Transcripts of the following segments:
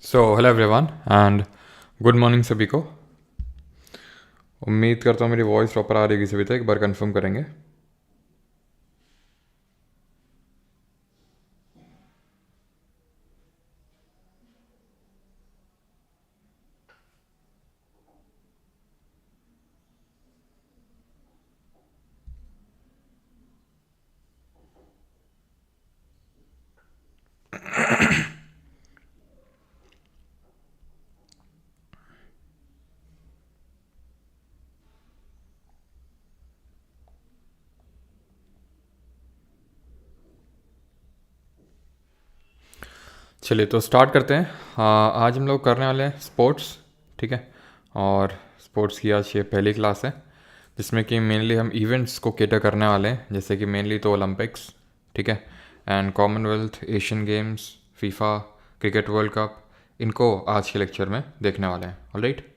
Hello everyone and good morning सभी को। उम्मीद करता हूँ मेरी वॉइस प्रॉपर आ रही है सभी तक। एक बार कंफर्म करेंगे। चलिए तो स्टार्ट करते हैं। आज हम लोग करने वाले हैं स्पोर्ट्स, ठीक है। और स्पोर्ट्स की आज ये पहली क्लास है जिसमें कि मेनली हम इवेंट्स को केटर करने वाले हैं, जैसे कि मेनली तो ओलंपिक्स, ठीक है, and Commonwealth, Asian games, FIFA, cricket world cup, इनको आज के लेक्चर में देखने वाले हैं। ऑलराइट।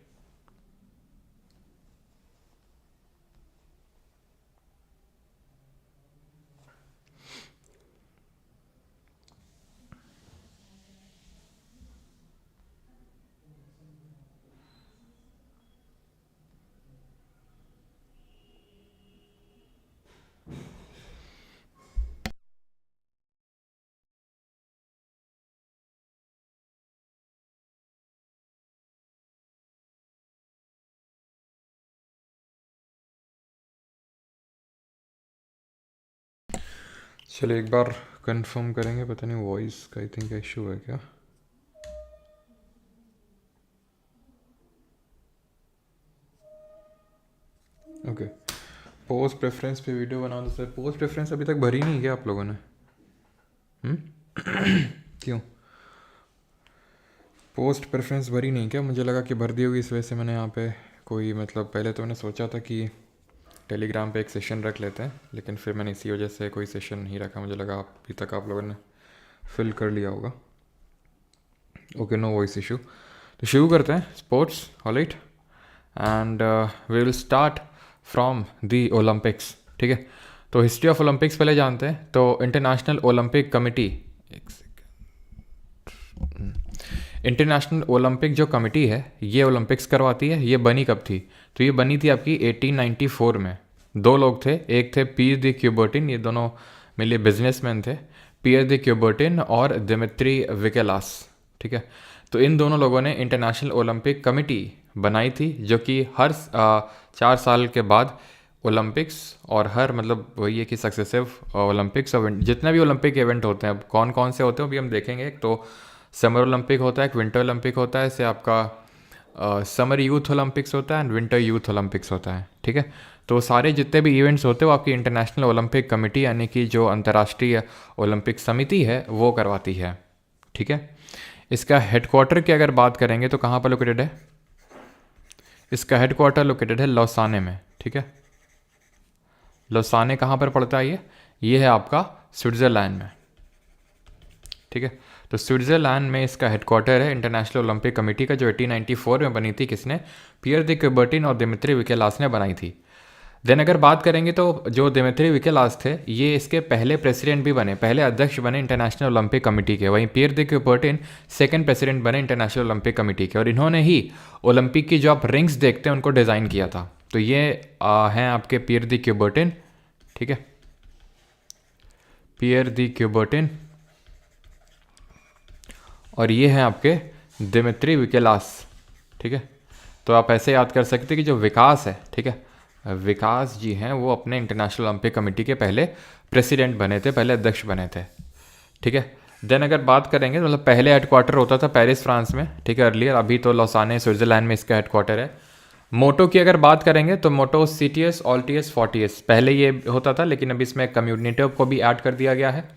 चलिए एक बार कंफर्म करेंगे। पता नहीं वॉइस का आई थिंक इशू है क्या। ओके। पोस्ट प्रेफरेंस पे वीडियो बना दो सर। पोस्ट प्रेफरेंस अभी तक भरी नहीं क्या आप लोगों ने? क्यों पोस्ट प्रेफरेंस भरी नहीं क्या? मुझे लगा कि भर दी होगी, इस वजह से मैंने यहाँ पे कोई मतलब पहले तो मैंने सोचा था कि टेलीग्राम पे एक सेशन रख लेते हैं, लेकिन फिर मैंने इसी वजह से कोई सेशन नहीं रखा। मुझे लगा अभी तक आप लोगों ने फिल कर लिया होगा। Okay, no voice issue. तो शुरू करते हैं sports. Alright, and we will start from the Olympics, ठीक है। तो हिस्ट्री ऑफ ओलंपिक्स पहले जानते हैं। तो international Olympic committee, international Olympic जो कमेटी है ये ओलंपिक्स करवाती है। ये बनी कब थी? तो ये बनी थी आपकी 1894 में। दो लोग थे, एक थे पियर द क्यूबर्टिन, ये दोनों मेरे बिजनेसमैन थे, पियर द क्यूबर्टिन और दिमित्री विकेलास, ठीक है। तो इन दोनों लोगों ने इंटरनेशनल ओलंपिक कमेटी बनाई थी, जो कि हर 4 साल के बाद ओलंपिक्स और हर मतलब वही है कि सक्सेसिव ओलंपिक्स जितने भी ओलंपिक इवेंट होते हैं, अब कौन कौन से होते हैं अभी हम देखेंगे। एक तो समर ओलंपिक होता है, एक विंटर ओलंपिक होता है, इससे आपका समर यूथ ओलंपिक्स होता है एंड विंटर यूथ ओलंपिक्स होता है, ठीक है। तो सारे जितने भी इवेंट्स होते हैं वो आपकी इंटरनेशनल ओलंपिक कमेटी यानी कि जो अंतर्राष्ट्रीय ओलंपिक समिति है वो करवाती है, ठीक है। इसका हेडक्वार्टर की अगर बात करेंगे तो कहाँ पर लोकेटेड है? इसका हेडक्वार्टर लोकेटेड है लौसाने में, ठीक है। लौसाने कहाँ पर पड़ता है? ये है आपका स्विट्ज़रलैंड में, ठीक है। तो स्विट्ज़रलैंड में इसका हेडक्वार्टर है इंटरनेशनल ओलंपिक कमेटी का, जो 1894 में बनी थी। किसने? पियर द क्यूबर्टिन और दिमित्री विकेलास ने बनाई थी। देन अगर बात करेंगे तो जो दिमित्री विकेलास थे ये इसके पहले प्रेसिडेंट भी बने, पहले अध्यक्ष बने इंटरनेशनल ओलंपिक कमेटी के। वहीं पियर द क्यूबर्टिन सेकंड प्रेसिडेंट बने इंटरनेशनल ओलंपिक कमेटी के, और इन्होंने ही ओलंपिक की जो आप रिंग्स देखते हैं उनको डिज़ाइन किया था। तो ये हैं आपके पियर द क्यूबर्टिन, ठीक है, पियर द क्यूबर्टिन, और ये हैं आपके दिमित्री विकेलास, ठीक है। तो आप ऐसे याद कर सकते हैं कि जो विकास है, ठीक है, विकास जी हैं वो अपने इंटरनेशनल ओलंपिक कमेटी के पहले प्रेसिडेंट बने थे, पहले अध्यक्ष बने थे, ठीक है। देन अगर बात करेंगे तो मतलब पहले हेडक्वार्टर होता था पेरिस फ्रांस में, ठीक है, अर्लियर। अभी तो लौसाने स्विट्जरलैंड में इसका हेडक्वार्टर है। मोटो की अगर बात करेंगे तो मोटो सीटीएस ऑल्टीएस फोर्टियस, पहले ये होता था लेकिन अभी इसमें कम्युनिटिव को भी ऐड कर दिया गया है।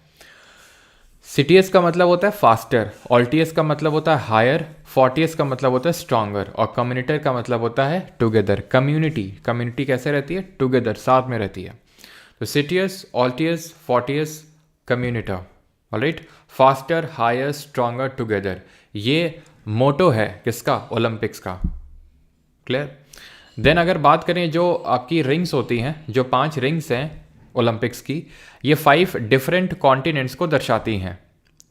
सीटीएस का मतलब होता है फास्टर, ऑल्टीएस का मतलब होता है हायर, फोर्टियस का मतलब होता है स्ट्रॉन्गर, और कम्युनिटर का मतलब होता है टुगेदर। कम्युनिटी, कम्युनिटी कैसे रहती है? टुगेदर, साथ में रहती है। तो सीटीएस, ऑल्टीएस, फोर्टियस, कम्युनिटर, alright, faster, higher, stronger, together, ये मोटो है किसका? ओलंपिक्स का। क्लियर? देन अगर बात करें जो आपकी रिंग्स होती हैं, जो 5 रिंग्स हैं ओलंपिक्स की, ये 5 डिफरेंट कॉन्टिनेंट्स को दर्शाती हैं,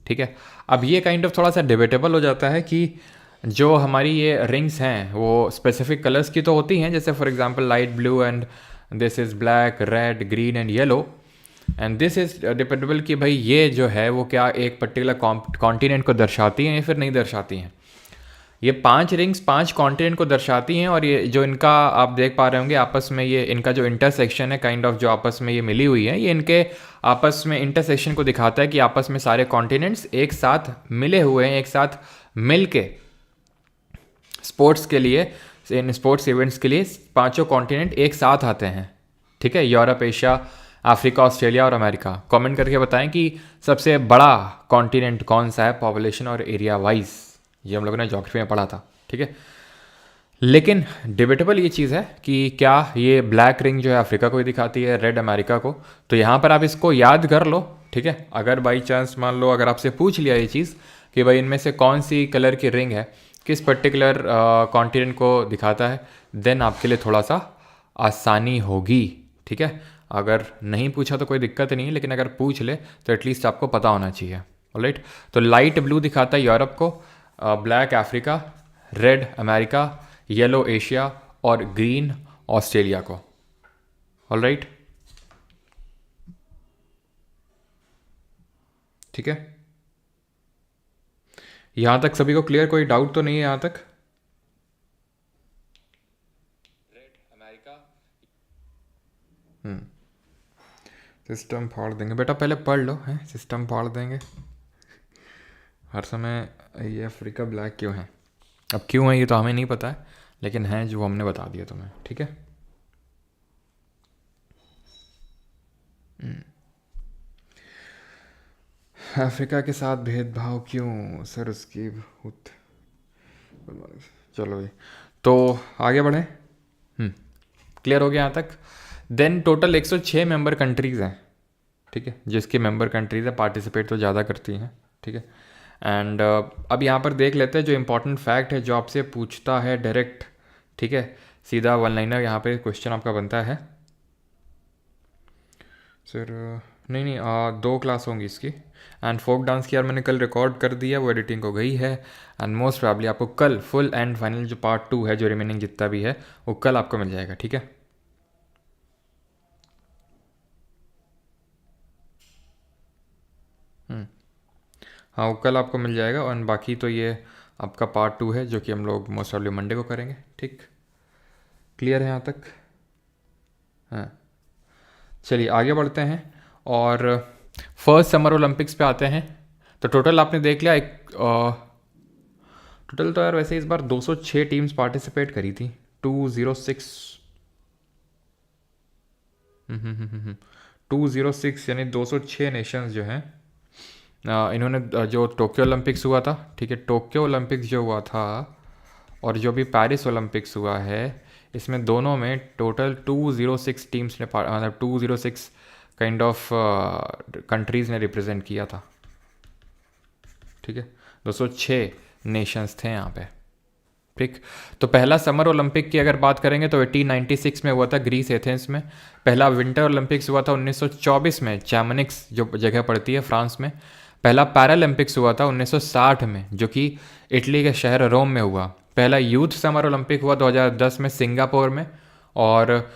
ठीक है। अब ये काइंड ऑफ थोड़ा सा डिबेटेबल हो जाता है कि जो हमारी ये रिंग्स हैं वो स्पेसिफिक कलर्स की तो होती हैं, जैसे for example light blue and this is black, red, green and yellow, and this is dependable कि भाई ये जो है वो क्या एक पर्टिकुलर कॉन्टिनेंट को दर्शाती हैं या फिर नहीं दर्शाती हैं। ये 5 रिंग्स 5 कॉन्टिनेंट को दर्शाती हैं, और ये जो इनका आप देख पा रहे होंगे आपस में, ये इनका जो इंटरसेक्शन है काइंड ऑफ जो आपस में ये मिली हुई है, ये इनके आपस में इंटरसेक्शन को दिखाता है कि आपस में सारे कॉन्टिनेंट्स एक साथ मिले हुए हैं, एक साथ मिल के स्पोर्ट्स के लिए, इन स्पोर्ट्स इवेंट्स के लिए पांचों कॉन्टिनेंट एक साथ आते हैं। ठीक है, यूरोप, एशिया, अफ्रीका, ऑस्ट्रेलिया और अमेरिका। कमेंट करके बताएं कि सबसे बड़ा कॉन्टिनेंट कौन सा है पॉपुलेशन और एरिया वाइज। ये हम लोगों ने ज्योग्राफी में पढ़ा था। ठीक है, लेकिन डिबेटेबल ये चीज़ है कि क्या ये ब्लैक रिंग जो है अफ्रीका को ही दिखाती है, रेड अमेरिका को। तो यहाँ पर आप इसको याद कर लो। ठीक है, अगर बाई चांस मान लो अगर आपसे पूछ लिया ये चीज़ कि भाई इनमें से कौन सी कलर की रिंग है, किस पर्टिकुलर कॉन्टिनेंट को दिखाता है, देन आपके लिए थोड़ा सा आसानी होगी। ठीक है, अगर नहीं पूछा तो कोई दिक्कत नहीं है, लेकिन अगर पूछ ले तो एटलीस्ट आपको पता होना चाहिए। ऑलराइट, तो लाइट ब्लू दिखाता है यूरोप को, black Africa, red America, yellow Asia और ग्रीन ऑस्ट्रेलिया को। ऑलराइट, ठीक है, यहां तक सभी को क्लियर? कोई डाउट तो नहीं है यहां तक? Red America. सिस्टम फाड़ देंगे बेटा, पहले पढ़ लो है, सिस्टम फाड़ देंगे हर समय। ये अफ्रीका ब्लैक क्यों है? अब क्यों है ये तो हमें नहीं पता है, लेकिन है जो हमने बता दिया तुम्हें। ठीक है, अफ्रीका के साथ भेदभाव क्यों सर? उसकी बहुत, चलो भाई तो आगे बढ़े। क्लियर हो गया यहाँ तक? देन टोटल 106 मेंबर कंट्रीज़ हैं। ठीक है, जिसकी मेंबर कंट्रीज़ है पार्टिसिपेट तो ज़्यादा करती हैं। ठीक है, एंड अब यहाँ पर देख लेते हैं जो इंपॉर्टेंट फैक्ट है जो आपसे पूछता है डायरेक्ट। ठीक है, सीधा वन लाइनर यहाँ पे क्वेश्चन आपका बनता है। सर नहीं, 2 क्लास होंगी इसकी। एंड फोक डांस की यार मैंने कल रिकॉर्ड कर दिया, वो एडिटिंग को गई है, एंड मोस्ट प्रॉब्ली आपको कल फुल एंड फाइनल जो पार्ट 2 है, जो रिमेनिंग जितना भी है वो कल आपको मिल जाएगा। ठीक है, हाँ वो कल आपको मिल जाएगा, और बाकी तो ये आपका पार्ट 2 है जो कि हम लोग मोस्ट प्रॉब्ली मंडे को करेंगे। ठीक, क्लियर है यहाँ तक? हाँ, चलिए आगे बढ़ते हैं और फर्स्ट समर ओलंपिक्स पे आते हैं। तो टोटल आपने देख लिया, एक टोटल तो यार वैसे इस बार 206 टीम्स पार्टिसिपेट करी थी। 206 यानी 206 नेशंस जो हैं, इन्होंने जो टोक्यो ओलंपिक्स हुआ था, ठीक है, टोक्यो ओलंपिक्स जो हुआ था और जो भी पेरिस ओलंपिक्स हुआ है, इसमें दोनों में टोटल 206 टीम्स ने मतलब 206 काइंड ऑफ कंट्रीज़ ने रिप्रेजेंट किया था। ठीक है, 206 नेशंस थे यहाँ पे। ठीक, तो पहला समर ओलंपिक की अगर बात करेंगे तो 1896 में हुआ था ग्रीस एथेंस में। पहला विंटर ओलंपिक्स हुआ था 1924 में, चैमनिक्स जो जगह पड़ती है फ्रांस में। पहला पैरालंपिक्स हुआ था 1960 में, जो कि इटली के शहर रोम में हुआ। पहला यूथ समर ओलंपिक हुआ 2010 में सिंगापुर में, और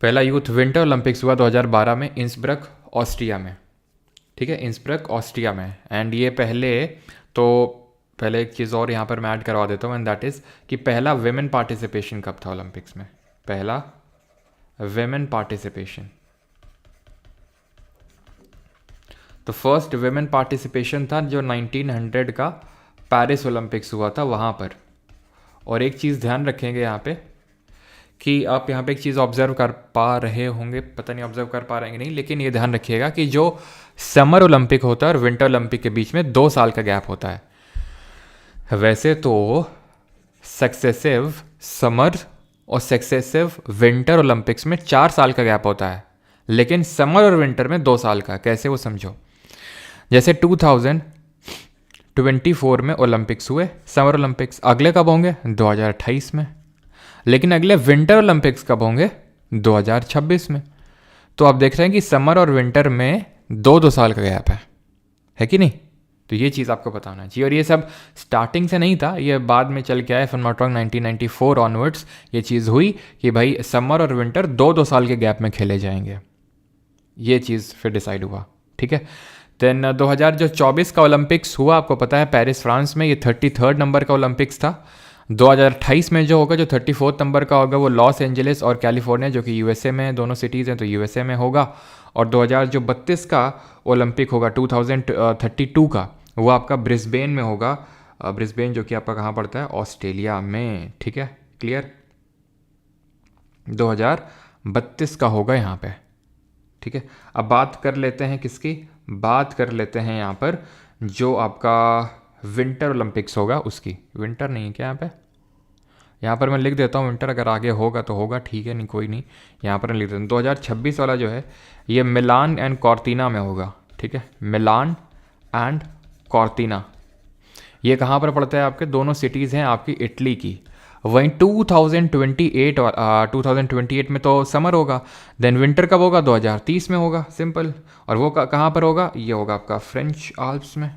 पहला यूथ विंटर ओलंपिक्स हुआ 2012 में इंसब्रक ऑस्ट्रिया में। ठीक है, इंसब्रक ऑस्ट्रिया में। एंड ये पहले एक चीज़ और यहाँ पर मैं ऐड करवा देता हूँ, एंड दैट इज़ कि पहला वेमेन पार्टिसिपेशन कब था ओलंपिक्स में? पहला वेमेन पार्टिसिपेशन, तो फर्स्ट वेमेन पार्टिसिपेशन था जो 1900 का पेरिस ओलंपिक्स हुआ था वहाँ पर। और एक चीज़ ध्यान रखेंगे यहाँ पे कि आप यहाँ पे एक चीज़ ऑब्जर्व कर पा रहे होंगे, पता नहीं ऑब्जर्व कर पा रहे हैं नहीं, लेकिन ये ध्यान रखिएगा कि जो समर ओलंपिक होता है और विंटर ओलंपिक के बीच में 2 साल का गैप होता है। वैसे तो सक्सेसिव समर और सक्सेसिव विंटर ओलंपिक्स में 4 साल का गैप होता है, लेकिन समर और विंटर में 2 साल का। कैसे वो समझो, जैसे 2024 में ओलंपिक्स हुए समर ओलंपिक्स, अगले कब होंगे? 2028 में। लेकिन अगले विंटर ओलंपिक्स कब होंगे? 2026 में। तो आप देख रहे हैं कि समर और विंटर में 2 साल का गैप है कि नहीं? तो ये चीज़ आपको पता होना चाहिए। और ये सब स्टार्टिंग से नहीं था, ये बाद में चल के आया, if I am not wrong 1994 onwards ये चीज़ हुई कि भाई समर और विंटर 2-2 साल के गैप में खेले जाएंगे। ये चीज़ फिर डिसाइड हुआ, ठीक है। देन 2024 का ओलंपिक्स हुआ, आपको पता है पेरिस फ्रांस में, ये 33rd नंबर का ओलंपिक्स था। 2028 में जो होगा, जो 34th नंबर का होगा, वो लॉस एंजलिस और कैलिफोर्निया जो कि यूएसए में, दोनों सिटीज़ हैं तो यूएसए में होगा। और 2032 का ओलंपिक होगा 2032 का, वो आपका ब्रिस्बेन में होगा। ब्रिस्बेन जो कि आपका कहाँ पड़ता है, ऑस्ट्रेलिया में, ठीक है, क्लियर। 2032 का होगा यहाँ पे, ठीक है। अब बात कर लेते हैं किसकी, बात कर लेते हैं यहाँ पर जो आपका विंटर ओलंपिक्स होगा उसकी। विंटर नहीं है क्या यहाँ पर मैं लिख देता हूँ विंटर, अगर आगे होगा तो होगा, ठीक है, नहीं कोई नहीं, यहाँ पर मैं लिख देता हूँ। 2026 वाला जो है ये मिलान एंड कॉर्टिना में होगा, ठीक है, मिलान एंड कॉर्टिना। ये कहाँ पर पड़ता है, आपके दोनों सिटीज़ हैं आपकी इटली की। वहीं 2028 में तो समर होगा, देन विंटर कब होगा, 2030 में होगा, सिंपल। और वो कहाँ पर होगा, ये होगा आपका फ्रेंच आल्प्स में।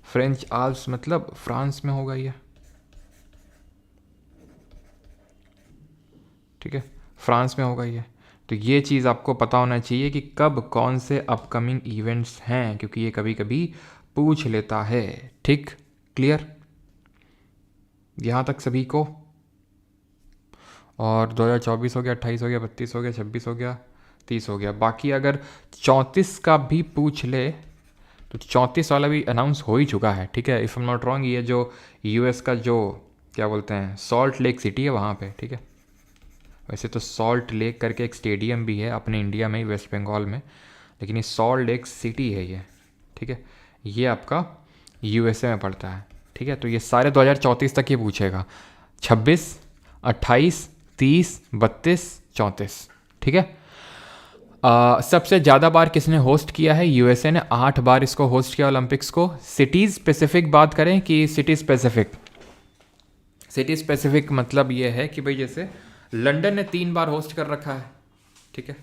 फ्रेंच आल्प्स मतलब फ्रांस में होगा ये, ठीक है, फ्रांस में होगा ये। तो ये चीज़ आपको पता होना चाहिए कि कब कौन से अपकमिंग इवेंट्स हैं, क्योंकि ये कभी कभी पूछ लेता है, ठीक, क्लियर यहाँ तक सभी को। और 2024 हो गया, 28 हो गया, 32 हो गया, 26 हो गया, 30 हो गया। बाकी अगर 34 का भी पूछ ले तो 34 वाला भी अनाउंस हो ही चुका है, ठीक है, if I am not wrong. ये जो यूएस का जो क्या बोलते हैं सॉल्ट लेक सिटी है वहाँ पे, ठीक है। वैसे तो सॉल्ट लेक करके एक स्टेडियम भी है अपने इंडिया में ही, वेस्ट बंगाल में, लेकिन ये सॉल्ट लेक सिटी है ये, ठीक है। ये आपका यूएसए में पड़ता है, ठीक है। तो ये सारे 2034 तक ही पूछेगा, 26, 28, 30, 32, 34, ठीक है। सबसे ज़्यादा बार किसने होस्ट किया है, यूएसए ने 8 बार इसको होस्ट किया ओलंपिक्स को। सिटीज़ स्पेसिफिक बात करें कि सिटी स्पेसिफिक मतलब ये है कि भाई जैसे लंदन ने 3 बार होस्ट कर रखा है, ठीक है।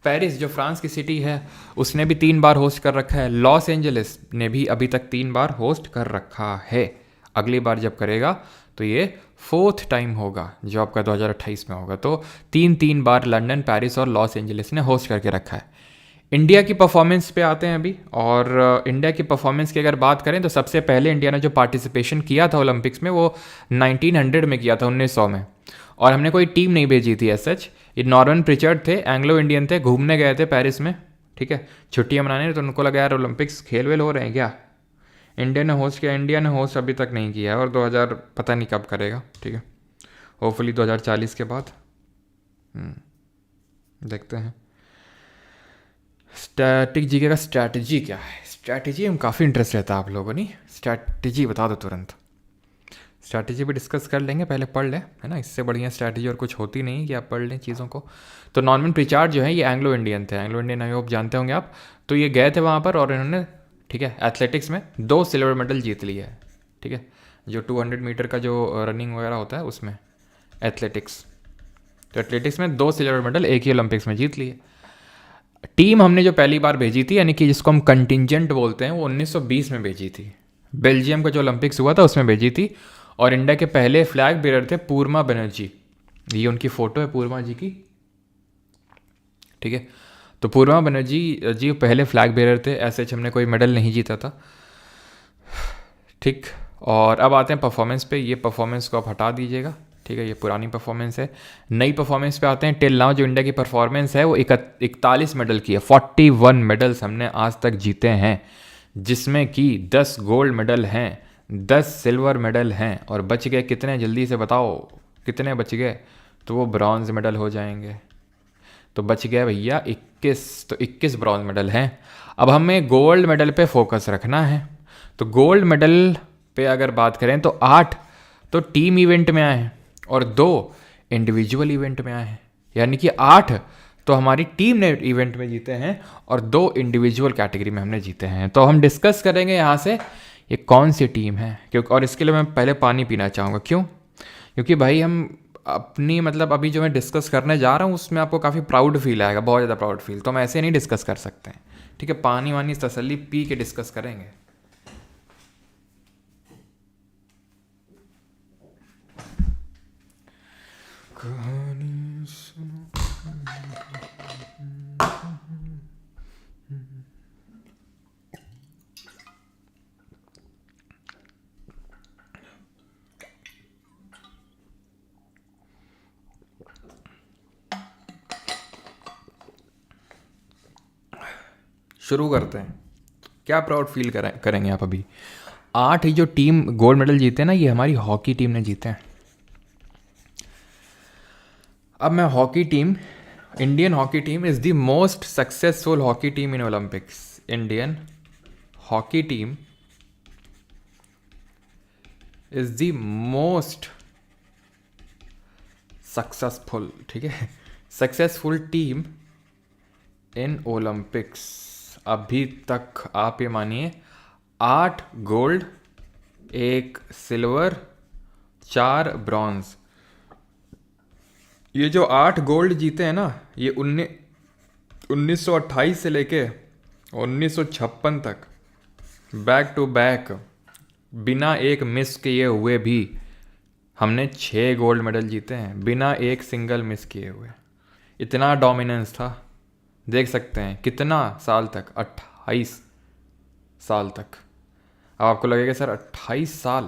पेरिस जो फ्रांस की सिटी है उसने भी 3 बार होस्ट कर रखा है। लॉस एंजलिस ने भी अभी तक 3 बार होस्ट कर रखा है। अगली बार जब करेगा तो ये 4th टाइम होगा जो आपका 2028 में होगा। तो 3 बार लंदन, पेरिस और लॉस एंजलिस ने होस्ट करके रखा है। इंडिया की परफॉर्मेंस पे आते हैं अभी। और इंडिया की परफॉर्मेंस की अगर बात करें तो सबसे पहले इंडिया ने जो पार्टिसिपेशन किया था ओलंपिक्स में वो 1900 में किया था, 1900 में। और हमने कोई टीम नहीं भेजी थी एज सच। ये नॉर्मन प्रिचर्ड थे, एंग्लो इंडियन थे, घूमने गए थे पेरिस में, ठीक है, छुट्टियां मनाने। तो उनको लगा यार ओलंपिक्स खेल वेल हो रहे हैं क्या, इंडिया ने होस्ट किया। इंडिया ने होस्ट अभी तक नहीं किया है और 2000 पता नहीं कब करेगा, ठीक है, होपफुली 2040 के बाद। देखते हैं। स्टैटिक जीके का स्ट्रैटेजी क्या है, स्ट्रैटेजी में काफ़ी इंटरेस्ट रहता है आप लोगों ने, स्ट्रैटेजी बता दो तुरंत। स्ट्रैटेजी भी डिस्कस कर लेंगे, पहले पढ़ लें, है ना, इससे बढ़िया स्ट्रैटेजी और कुछ होती नहीं कि आप पढ़ लें चीज़ों को। तो नॉर्मन प्रिचार्ड जो है ये एंग्लो इंडियन थे, एंग्लो इंडियन आई होप जानते होंगे आप। तो ये गए थे वहाँ पर और इन्होंने, ठीक है, एथलेटिक्स में 2 सिल्वर मेडल जीत लिए है, ठीक है, जो 200 मीटर का जो रनिंग वगैरह होता है उसमें एथलेटिक्स। तो एथलेटिक्स में 2 सिल्वर मेडल एक ही ओलंपिक्स में जीत लिए। टीम हमने जो पहली बार भेजी थी, यानी कि जिसको हम कंटिजेंट बोलते हैं, वो 1920 में भेजी थी। बेल्जियम का जो ओलंपिक्स हुआ था उसमें भेजी थी। और इंडिया के पहले फ्लैग बेरर थे पूर्मा बनर्जी। ये उनकी फ़ोटो है पूर्मा जी की, ठीक है। तो पूर्मा बनर्जी जी पहले फ्लैग बेरर थे। ऐसे हमने कोई मेडल नहीं जीता था, ठीक। और अब आते हैं परफॉर्मेंस पे। ये परफॉर्मेंस को आप हटा दीजिएगा, ठीक है, ये पुरानी परफॉर्मेंस है। नई परफॉर्मेंस पे आते हैं। टिल नाउ जो इंडिया की परफॉर्मेंस है वो 41 मेडल की है। 41 मेडल्स हमने आज तक जीते हैं, जिसमें कि 10 गोल्ड मेडल हैं, 10 सिल्वर मेडल हैं। और बच गए कितने, जल्दी से बताओ कितने बच गए। तो वो ब्रॉन्ज मेडल हो जाएंगे। तो बच गया भैया 21। तो 21 ब्रॉन्ज मेडल हैं। अब हमें गोल्ड मेडल पे फोकस रखना है। तो गोल्ड मेडल पे अगर बात करें तो 8 तो टीम इवेंट में आए हैं और 2 इंडिविजुअल इवेंट में आए हैं। यानी कि 8 तो हमारी टीम ने इवेंट में जीते हैं और 2 इंडिविजुअल कैटेगरी में हमने जीते हैं। तो हम डिस्कस करेंगे यहाँ से ये कौन सी टीम है, क्योंकि और इसके लिए मैं पहले पानी पीना चाहूँगा। क्यों? क्योंकि भाई हम अपनी मतलब अभी जो मैं डिस्कस करने जा रहा हूँ उसमें आपको काफ़ी प्राउड फील आएगा, बहुत ज़्यादा प्राउड फील। तो हम ऐसे नहीं डिस्कस कर सकते हैं, ठीक है। पानी वानी तसल्ली पी के डिस्कस करेंगे, शुरू करते हैं। क्या प्राउड फील करेंगे आप अभी। 8 जो टीम गोल्ड मेडल जीते ना, ये हमारी हॉकी टीम ने जीते हैं। अब मैं hockey team, Indian hockey team is the most successful hockey team in Olympics. Indian hockey team is the most successful, ठीक है, सक्सेसफुल टीम इन ओलंपिक्स। अभी तक आप ये मानिए 8 गोल्ड, 1 सिल्वर, 4 ब्रॉन्ज। ये जो 8 गोल्ड जीते हैं ना, ये 1928 से लेके 1956 तक बैक टू बैक बिना एक मिस किए हुए भी हमने 6 गोल्ड मेडल जीते हैं, बिना एक सिंगल मिस किए हुए। इतना डोमिनेंस था, देख सकते हैं कितना साल तक, 28 साल तक। अब आपको लगेगा सर 28 साल,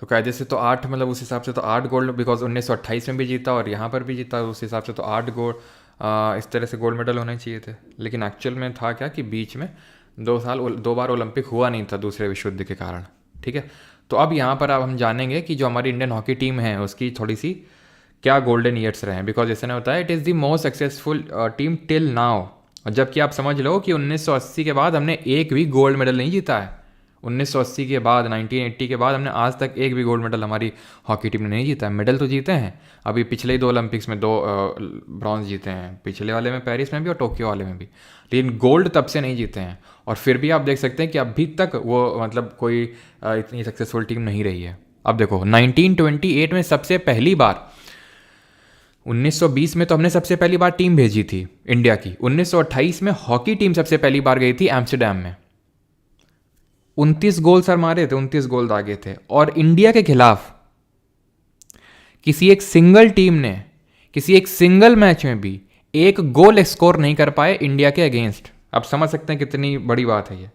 तो कायदे से तो 8, मतलब उस हिसाब से तो 8 गोल्ड, बिकॉज 1928 में भी जीता और यहाँ पर भी जीता, उस हिसाब से तो 8 गोल्ड, इस तरह से गोल्ड मेडल होने चाहिए थे। लेकिन एक्चुअल में था क्या कि बीच में 2 बार ओलंपिक हुआ नहीं था दूसरे विश्व युद्ध के कारण, ठीक है। तो अब यहाँ पर अब हम जानेंगे कि जो हमारी इंडियन हॉकी टीम है उसकी थोड़ी सी क्या गोल्डन ईयर्स रहे हैं, बिकॉज जैसे ने बताया it is the most successful team till now. और जबकि आप समझ लो कि 1980 के बाद हमने एक भी गोल्ड मेडल नहीं जीता है। 1980 के बाद, 1980 के बाद हमने आज तक एक भी गोल्ड मेडल हमारी हॉकी टीम ने नहीं जीता है। मेडल तो जीते हैं, अभी पिछले 2 ओलंपिक्स में 2 ब्रॉन्ज जीते हैं, पिछले वाले में पेरिस में भी और टोक्यो वाले में भी, लेकिन गोल्ड तब से नहीं जीते हैं। और फिर भी आप देख सकते हैं कि अभी तक वो मतलब कोई इतनी सक्सेसफुल टीम नहीं रही है। अब देखो 1928 में सबसे पहली बार, 1920 में तो हमने सबसे पहली बार टीम भेजी थी इंडिया की, 1928 में हॉकी टीम सबसे पहली बार गई थी एम्स्टर्डम में। 29 गोल सर मारे थे, 29 गोल दागे थे। और इंडिया के खिलाफ किसी एक सिंगल टीम ने किसी एक सिंगल मैच में भी एक गोल स्कोर नहीं कर पाए इंडिया के अगेंस्ट। आप समझ सकते हैं कितनी बड़ी बात है ये।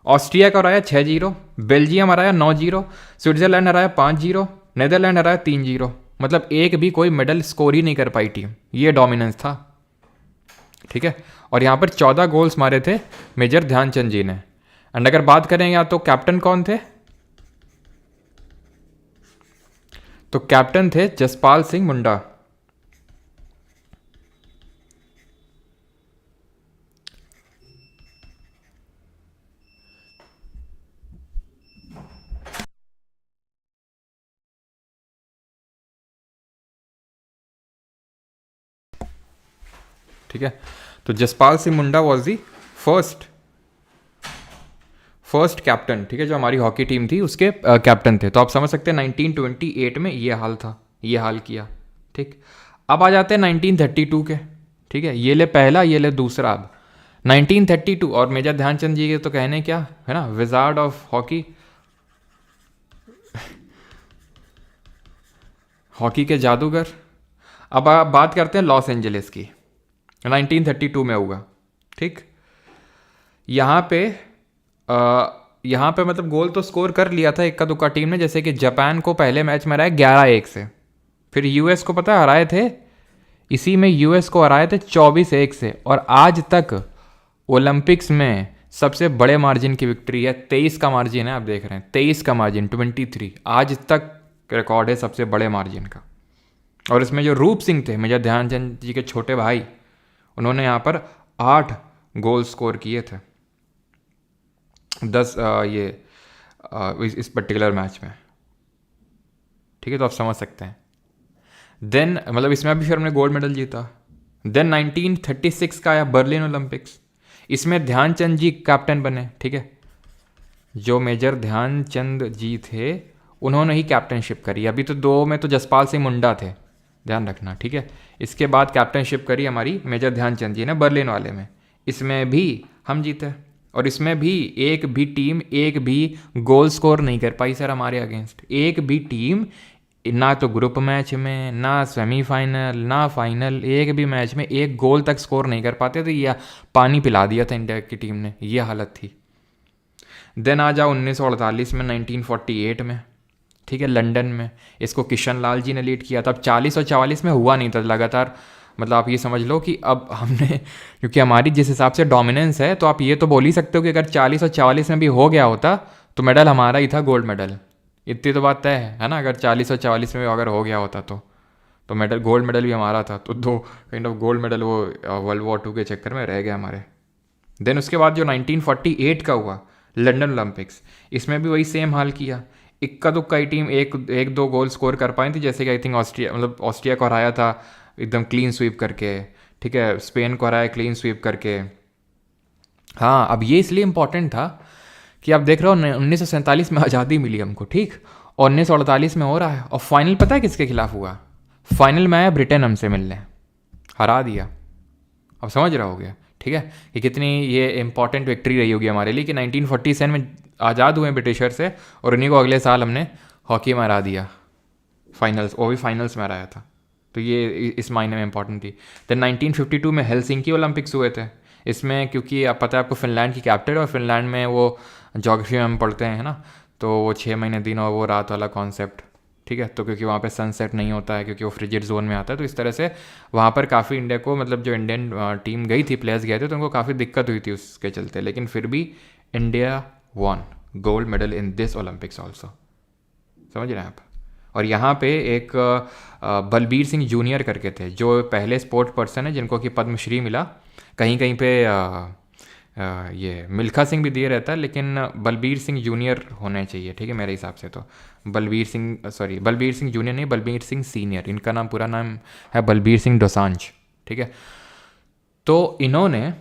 ऑस्ट्रिया का हराया 6-0, बेल्जियम हराया 9-0, स्विट्जरलैंड हराया 5-0, नेदरलैंड हराया 3-0। मतलब एक भी कोई मेडल स्कोर ही नहीं कर पाई टीम, ये डोमिनेंस था, ठीक है। और यहाँ पर 14 गोल्स मारे थे मेजर ध्यानचंद जी ने। एंड अगर बात करें या तो कैप्टन कौन थे, तो कैप्टन थे जसपाल सिंह मुंडा। ठीक है, तो Jaspal Singh Munda was the first captain, ठीक है, जो हमारी हॉकी टीम थी उसके कैप्टन थे। तो आप समझ सकते हैं 1928 में ये हाल था, ये हाल किया, ठीक। अब आ जाते हैं 1932 के, ठीक है, ये ले पहला, ये ले दूसरा। अब 1932 और मेजर ध्यानचंद जी के तो कहने क्या है ना, विजार्ड ऑफ हॉकी, हॉकी के जादूगर। अब आप बात करते हैं लॉस एंजलिस की, 1932 में होगा, ठीक। यहाँ पे मतलब गोल तो स्कोर कर लिया था इक्का दुक्का टीम ने, जैसे कि जापान को पहले मैच में हराया 11-1 से, फिर यूएस को पता है हराए थे, इसी में यूएस को हराए थे 24-1 से। और आज तक ओलंपिक्स में सबसे बड़े मार्जिन की विक्ट्री है, 23 का मार्जिन है, आप देख रहे हैं 23 का मार्जिन, 23 आज तक रिकॉर्ड है सबसे बड़े मार्जिन का। और इसमें जो रूप सिंह थे, मेजर ध्यानचंद जी के छोटे भाई, उन्होंने यहाँ पर 8 गोल स्कोर किए थे 10 इस पर्टिकुलर मैच में, ठीक है। तो आप समझ सकते हैं। देन मतलब इसमें भी फिर हमने गोल्ड मेडल जीता। देन 1936 का आया बर्लिन ओलंपिक्स, इसमें ध्यानचंद जी कैप्टन बने, ठीक है। जो मेजर ध्यानचंद जी थे उन्होंने ही कैप्टनशिप करी। अभी तो 2 में तो जसपाल सिंह मुंडा थे, ध्यान रखना, ठीक है। इसके बाद कैप्टनशिप करी हमारी मेजर ध्यानचंद जी ने बर्लिन वाले में, इसमें भी हम जीते। और इसमें भी एक भी टीम एक भी गोल स्कोर नहीं कर पाई सर हमारे अगेंस्ट। एक भी टीम ना तो ग्रुप मैच में, ना सेमीफाइनल, ना फाइनल, एक भी मैच में एक गोल तक स्कोर नहीं कर पाते। तो यह पानी पिला दिया था इंडिया की टीम ने, ये हालत थी। देन आ जाओ 1948 में, 1948 में, ठीक है, लंदन में। इसको किशन लाल जी ने लीड किया था। अब 40 और 44 में हुआ नहीं था, लगातार मतलब आप ये समझ लो कि अब हमने, क्योंकि हमारी जिस हिसाब से डोमिनेंस है, तो आप ये तो बोल ही सकते हो कि अगर 40 और 44 में भी हो गया होता तो मेडल हमारा ही था, गोल्ड मेडल। इतनी तो बात तय है ना। अगर 40 और 44 में अगर हो गया होता तो मेडल, गोल्ड मेडल भी हमारा था। तो दो काइंड ऑफ गोल्ड मेडल वो वर्ल्ड वॉर 2 के चक्कर में रह गया हमारे। देन उसके बाद जो 1948 का हुआ लंदन ओलंपिक्स, इसमें भी वही सेम हाल किया। इक्का दुक्का ही टीम एक एक दो गोल स्कोर कर पाई थी, जैसे कि आई थिंक ऑस्ट्रिया, मतलब ऑस्ट्रिया को हराया था एकदम क्लीन स्वीप करके, ठीक है, स्पेन को हराया क्लीन स्वीप करके। हाँ, अब ये इसलिए इम्पोर्टेंट था कि आप देख रहे हो 1947 में आज़ादी मिली हमको, ठीक, और 1948 में हो रहा है, और फाइनल पता है किसके खिलाफ हुआ? फाइनल में आया ब्रिटेन हमसे मिलने, हरा दिया। अब समझ रहे होगे, ठीक है, कि कितनी ये इंपॉर्टेंट विक्ट्री रही होगी हमारे लिए कि 1947 में आज़ाद हुए ब्रिटिशर से, और उन्हीं को अगले साल हमने हॉकी में हरा दिया फाइनल्स, वो भी फाइनल्स में हराया था। तो ये इस मायने में इंपॉर्टेंट थी। देन 1952 में हेलसिंकी ओलंपिक्स हुए थे। इसमें क्योंकि आप पता है आपको, फिनलैंड की कैपिटल, और फिनलैंड में वो जोग्राफी में हम पढ़ते हैं, है ना, तो वो 6 महीने दिन और वो रात वाला कॉन्सेप्ट, ठीक है। तो क्योंकि वहाँ पे सनसेट नहीं होता है, क्योंकि वो फ्रिजिड जोन में आता है, तो इस तरह से वहाँ पर काफ़ी इंडिया को, मतलब जो इंडियन टीम गई थी, प्लेयर्स गए थे, तो उनको काफ़ी दिक्कत हुई थी उसके चलते। लेकिन फिर भी India won gold medal in this Olympics also. समझ रहे हैं आप? और यहाँ पे एक बलबीर सिंह जूनियर करके थे, जो पहले स्पोर्ट पर्सन है जिनको कि पद्मश्री मिला। कहीं कहीं पे ये मिल्खा सिंह भी दिए रहता है, लेकिन बलबीर सिंह जूनियर होने चाहिए, ठीक है, मेरे हिसाब से। तो बलबीर सिंह, सॉरी, बलबीर सिंह जूनियर नहीं, बलबीर सिंह सीनियर, इनका नाम, पूरा नाम है बलबीर सिंह दोसांझ, ठीक है। तो इन्होंने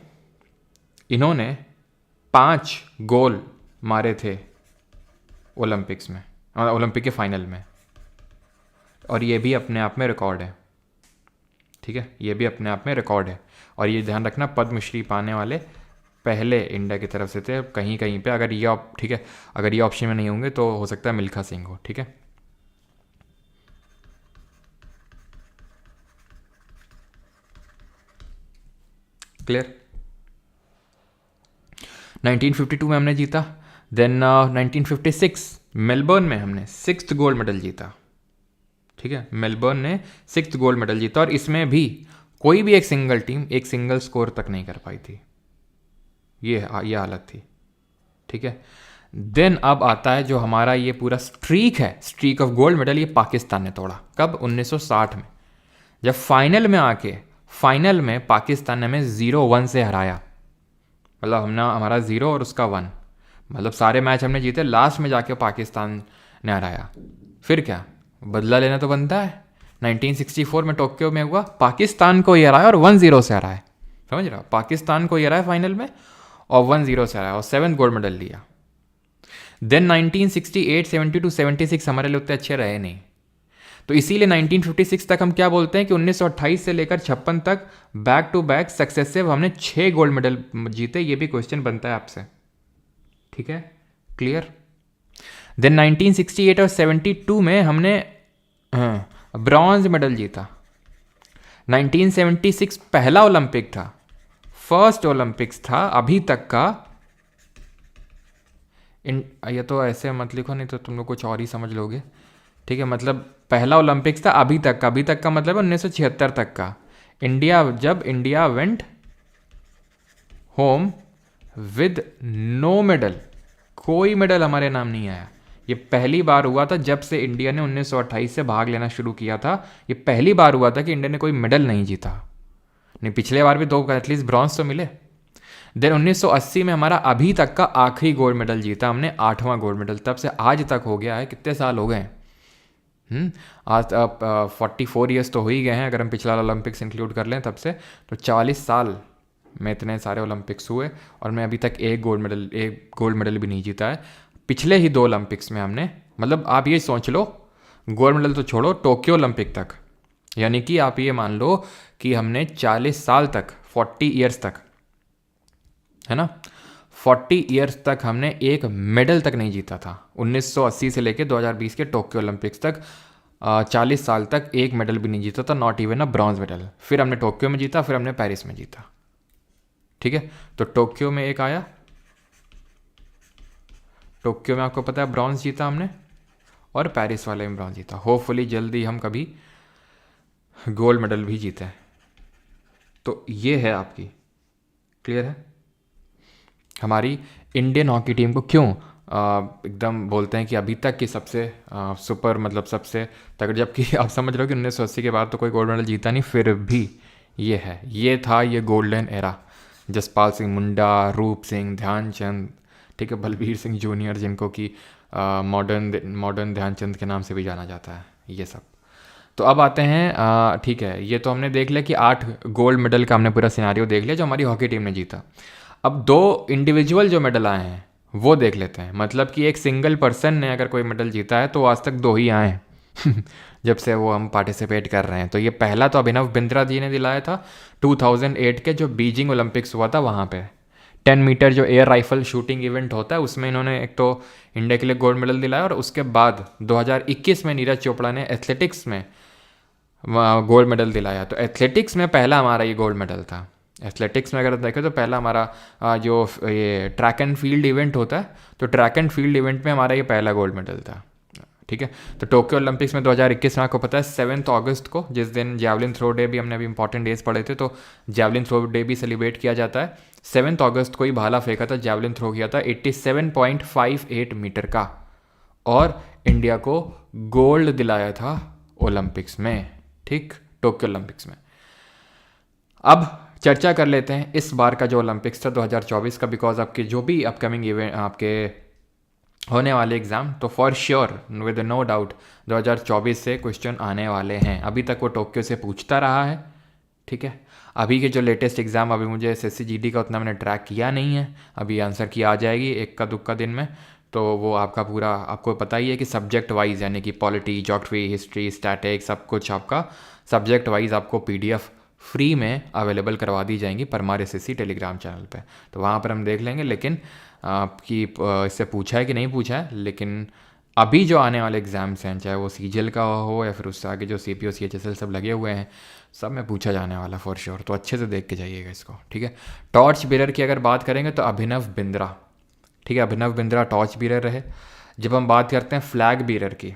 5 गोल मारे थे ओलंपिक्स में, ओलंपिक के फाइनल में, और ये भी अपने आप में रिकॉर्ड है, ठीक है, ये भी अपने आप में रिकॉर्ड है। और ये ध्यान रखना, पद्मश्री पाने वाले पहले इंडिया की तरफ से थे। कहीं कहीं पे अगर ये ठीक है, अगर ये ऑप्शन में नहीं होंगे तो हो सकता है मिल्खा सिंह हो, ठीक है। क्लियर? 1952 में हमने जीता। देन 1956 मेलबर्न में हमने 6th गोल्ड मेडल जीता, ठीक है, मेलबर्न ने 6th गोल्ड मेडल जीता। और इसमें भी कोई भी एक सिंगल टीम एक सिंगल स्कोर तक नहीं कर पाई थी, ये हालत थी, ठीक है। देन अब आता है जो हमारा ये पूरा स्ट्रीक है, स्ट्रीक ऑफ गोल्ड मेडल, ये पाकिस्तान ने तोड़ा। कब? 1960 में, जब फाइनल में पाकिस्तान ने हमें 0-1 से हराया। मतलब हमारा 0 और उसका 1, मतलब सारे मैच हमने जीते, लास्ट में जाके पाकिस्तान ने हराया। फिर क्या, बदला लेना तो बनता है। 1964 में टोक्यो में हुआ, पाकिस्तान को ये हराया और 1-0 से हराया। समझ रहा, पाकिस्तान को ये हराया फाइनल में और 1-0 से हराया, और 7th गोल्ड मेडल लिया। देन 1968, 72, 76 हमारे लिए उतने अच्छे रहे नहीं, तो इसीलिए 1956 तक हम क्या बोलते हैं कि 1928 से लेकर 56 तक बैक टू बैक सक्सेसिव हमने 6 गोल्ड मेडल जीते। ये भी क्वेश्चन बनता है आपसे, ठीक है, क्लियर? देन 1968 और 72 में हमने ब्रॉन्ज मेडल जीता। 1976 पहला ओलंपिक था, फर्स्ट ओलंपिक्स था अभी तक का। ये तो ऐसे मत लिखो, नहीं तो तुम लोग कुछ और ही समझ लोगे, ठीक है। मतलब पहला ओलंपिक्स था अभी तक का मतलब 1976 तक का। जब India went home with no medal, कोई मेडल हमारे नाम नहीं आया। ये पहली बार हुआ था जब से इंडिया ने 1928 से भाग लेना शुरू किया था। ये पहली बार हुआ था कि इंडिया ने कोई मेडल नहीं जीता। नहीं, पिछले बार भी 2 एटलीस्ट ब्रॉन्ज तो मिले। देन 1980 में हमारा अभी तक का आखिरी गोल्ड मेडल जीता हमने, 8वां गोल्ड मेडल। तब से आज तक हो गया है, कितने साल हो गए? आज 44 ईयर्स तो हो ही गए हैं, अगर हम पिछला ओलंपिक्स इंक्लूड कर लें तब से, तो 40 साल में इतने सारे ओलंपिक्स हुए, और मैं अभी तक एक गोल्ड मेडल भी नहीं जीता है। पिछले ही 2 ओलंपिक्स में हमने, मतलब आप ये सोच लो, गोल्ड मेडल तो छोड़ो, टोक्यो ओलंपिक तक, यानी कि आप ये मान लो कि हमने 40 साल तक, 40 ईयर्स तक, है ना, 40 ईयर्स तक हमने एक मेडल तक नहीं जीता था। 1980 से लेकर 2020 के टोक्यो ओलंपिक्स तक 40 साल तक एक मेडल भी नहीं जीता था, not even a bronze medal. फिर हमने टोक्यो में जीता, फिर हमने पेरिस में जीता, ठीक है। तो टोक्यो में एक आया, टोक्यो में आपको पता है ब्रॉन्ज जीता हमने, और पेरिस वाले में ब्रॉन्ज जीता। होपफुली जल्दी हम कभी गोल्ड मेडल भी जीते, तो ये है आपकी, क्लियर है। हमारी इंडियन हॉकी टीम को क्यों एकदम बोलते हैं कि अभी तक की सबसे सुपर, मतलब सबसे तगड़, जबकि आप समझ रहे हो कि 1980 के बाद तो कोई गोल्ड मेडल जीता नहीं, फिर भी ये है, ये था ये गोल्डन एरा। जसपाल सिंह मुंडा, रूप सिंह, ध्यानचंद, ठीक है, बलबीर सिंह जूनियर, जिनको कि मॉडर्न ध्यानचंद के नाम से भी जाना जाता है, ये सब। तो अब आते हैं, ठीक है, ये तो हमने देख लिया कि 8 गोल्ड मेडल का हमने पूरा सिनारियो देख लिया जो हमारी हॉकी टीम ने जीता। अब 2 इंडिविजुअल जो मेडल आए हैं वो देख लेते हैं। मतलब कि एक सिंगल पर्सन ने अगर कोई मेडल जीता है तो आज तक 2 ही आए हैं जब से वो हम पार्टिसिपेट कर रहे हैं। तो ये पहला तो अभिनव बिंद्रा जी ने दिलाया था 2008 के जो बीजिंग ओलंपिक्स हुआ था वहाँ पे 10 मीटर जो एयर राइफल शूटिंग इवेंट होता है उसमें इन्होंने एक तो इंडिया के लिए गोल्ड मेडल दिलाया, और उसके बाद 2021 में नीरज चोपड़ा ने एथलेटिक्स में गोल्ड मेडल दिलाया। तो एथलेटिक्स में पहला हमारा ये गोल्ड मेडल था। एथलेटिक्स में अगर देखें तो पहला हमारा जो ये ट्रैक एंड फील्ड इवेंट होता है, तो ट्रैक एंड फील्ड इवेंट में हमारा ये पहला गोल्ड मेडल था, ठीक है। तो टोक्यो ओलंपिक्स में 2021 में आपको पता है 7 अगस्त को, जिस दिन जैवलिन थ्रो डे भी, हमने अभी इंपॉर्टेंट डेज पढ़े थे, तो जैवलिन थ्रो डे भी सेलिब्रेट किया जाता है। 7 अगस्त को ही भाला फेंका था, जैवलिन थ्रो किया था 87.58 मीटर का, और इंडिया को गोल्ड दिलाया था ओलंपिक्स में, ठीक, टोक्यो ओलंपिक्स में। अब चर्चा कर लेते हैं इस बार का जो ओलंपिक्स था 2024 का, बिकॉज आपके जो भी अपकमिंग इवेंट आपके होने वाले एग्ज़ाम, तो for sure with no doubt 2024 से क्वेश्चन आने वाले हैं। अभी तक वो टोक्यो से पूछता रहा है, ठीक है। अभी के जो लेटेस्ट एग्ज़ाम, अभी मुझे SSC GD का उतना मैंने ट्रैक किया नहीं है, अभी आंसर की आ जाएगी एक का दुक्का दिन में। तो वो आपका पूरा आपको पता ही है कि सब्जेक्ट वाइज, यानी कि पॉलिटी, ज्योग्राफी, हिस्ट्री, स्टैटिक्स, सब कुछ आपका सब्जेक्ट वाइज आपको PDF फ्री में अवेलेबल करवा दी जाएंगी परमार SSC टेलीग्राम चैनल पे। तो वहाँ पर हम देख लेंगे। लेकिन आपकी इससे पूछा है कि नहीं पूछा है, लेकिन अभी जो आने वाले एग्ज़ाम्स हैं, चाहे वो CGL का हो या फिर उससे आगे जो CPO CHSL सब लगे हुए हैं, सब में पूछा जाने वाला फॉर श्योर। तो अच्छे से देख के जाइएगा इसको, ठीक है। टॉर्च बीरर की अगर बात करेंगे तो अभिनव बिंद्रा, ठीक है, अभिनव बिंद्रा टॉर्च बीरर रहे। जब हम बात करते हैं फ्लैग बीरर की,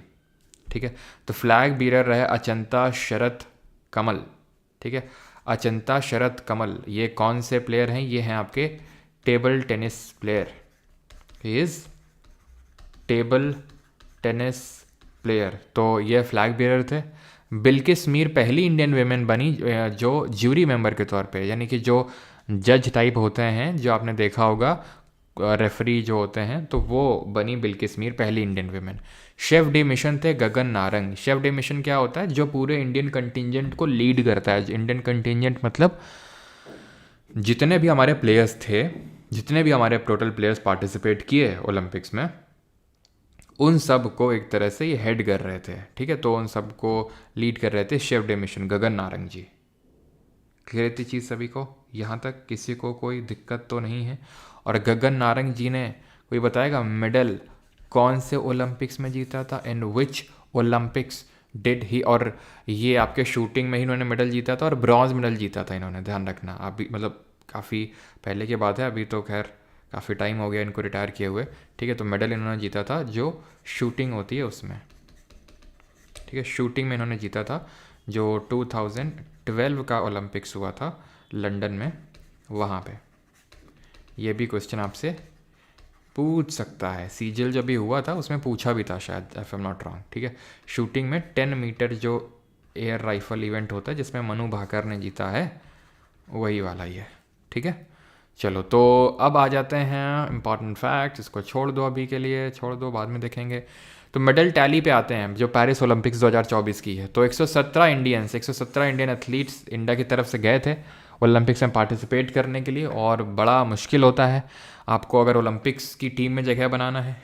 ठीक है, तो फ्लैग बीरर रहे अचंता शरत कमल, ठीक है। अचंता शरत कमल ये कौन से प्लेयर हैं? ये हैं आपके table tennis player, is table tennis player. तो ये फ्लैग बीरर थे। बिल्किस मीर पहली इंडियन वेमेन बनी जो ज्यूरी मेंबर के तौर पे, यानी कि जो जज टाइप होते हैं, जो आपने देखा होगा रेफरी जो होते हैं, तो वो बनी बिल्किस मीर पहली Indian women. Chef day mission थे Gagan Narang. Chef day mission क्या होता है? जो पूरे इंडियन कंटिजेंट को लीड करता है। इंडियन कंटिजेंट मतलब जितने भी हमारे प्लेयर्स थे, जितने भी हमारे टोटल प्लेयर्स पार्टिसिपेट किए ओलंपिक्स में, उन सब को एक तरह से ये हेड कर रहे थे, ठीक है। तो उन सब को लीड कर रहे थे chef day mission Gagan Narang जी। क्लियर थी चीज़ सभी को? यहाँ तक किसी को कोई दिक्कत तो नहीं है? और गगन नारंग जी ने कोई बताएगा मेडल कौन से ओलंपिक्स में जीता था? And which Olympics did he? और ये आपके शूटिंग में ही इन्होंने मेडल जीता था और ब्रॉन्ज मेडल जीता था इन्होंने, ध्यान रखना। अभी मतलब काफ़ी पहले की बात है, अभी तो खैर काफ़ी टाइम हो गया इनको रिटायर किए हुए, ठीक है। तो मेडल इन्होंने जीता था जो शूटिंग होती है उसमें, ठीक है, शूटिंग में इन्होंने जीता था, जो 2012 का ओलंपिक्स हुआ था लंदन में, वहाँ पे। ये भी क्वेश्चन आपसे पूछ सकता है। CGL जब भी हुआ था उसमें पूछा भी था शायद, if I am not wrong, ठीक है। शूटिंग में 10 मीटर जो एयर राइफल इवेंट होता है जिसमें मनु भाकर ने जीता है, वही वाला ही है, ठीक है। चलो, तो अब आ जाते हैं इंपॉर्टेंट फैक्ट्स। इसको छोड़ दो, अभी के लिए छोड़ दो, बाद में देखेंगे। तो मेडल टैली पे आते हैं जो पेरिस ओलंपिक्स 2024 की है। तो 117 इंडियन एथलीट्स इंडिया की तरफ से गए थे ओलंपिक्स में पार्टिसिपेट करने के लिए, और बड़ा मुश्किल होता है आपको अगर ओलंपिक्स की टीम में जगह बनाना है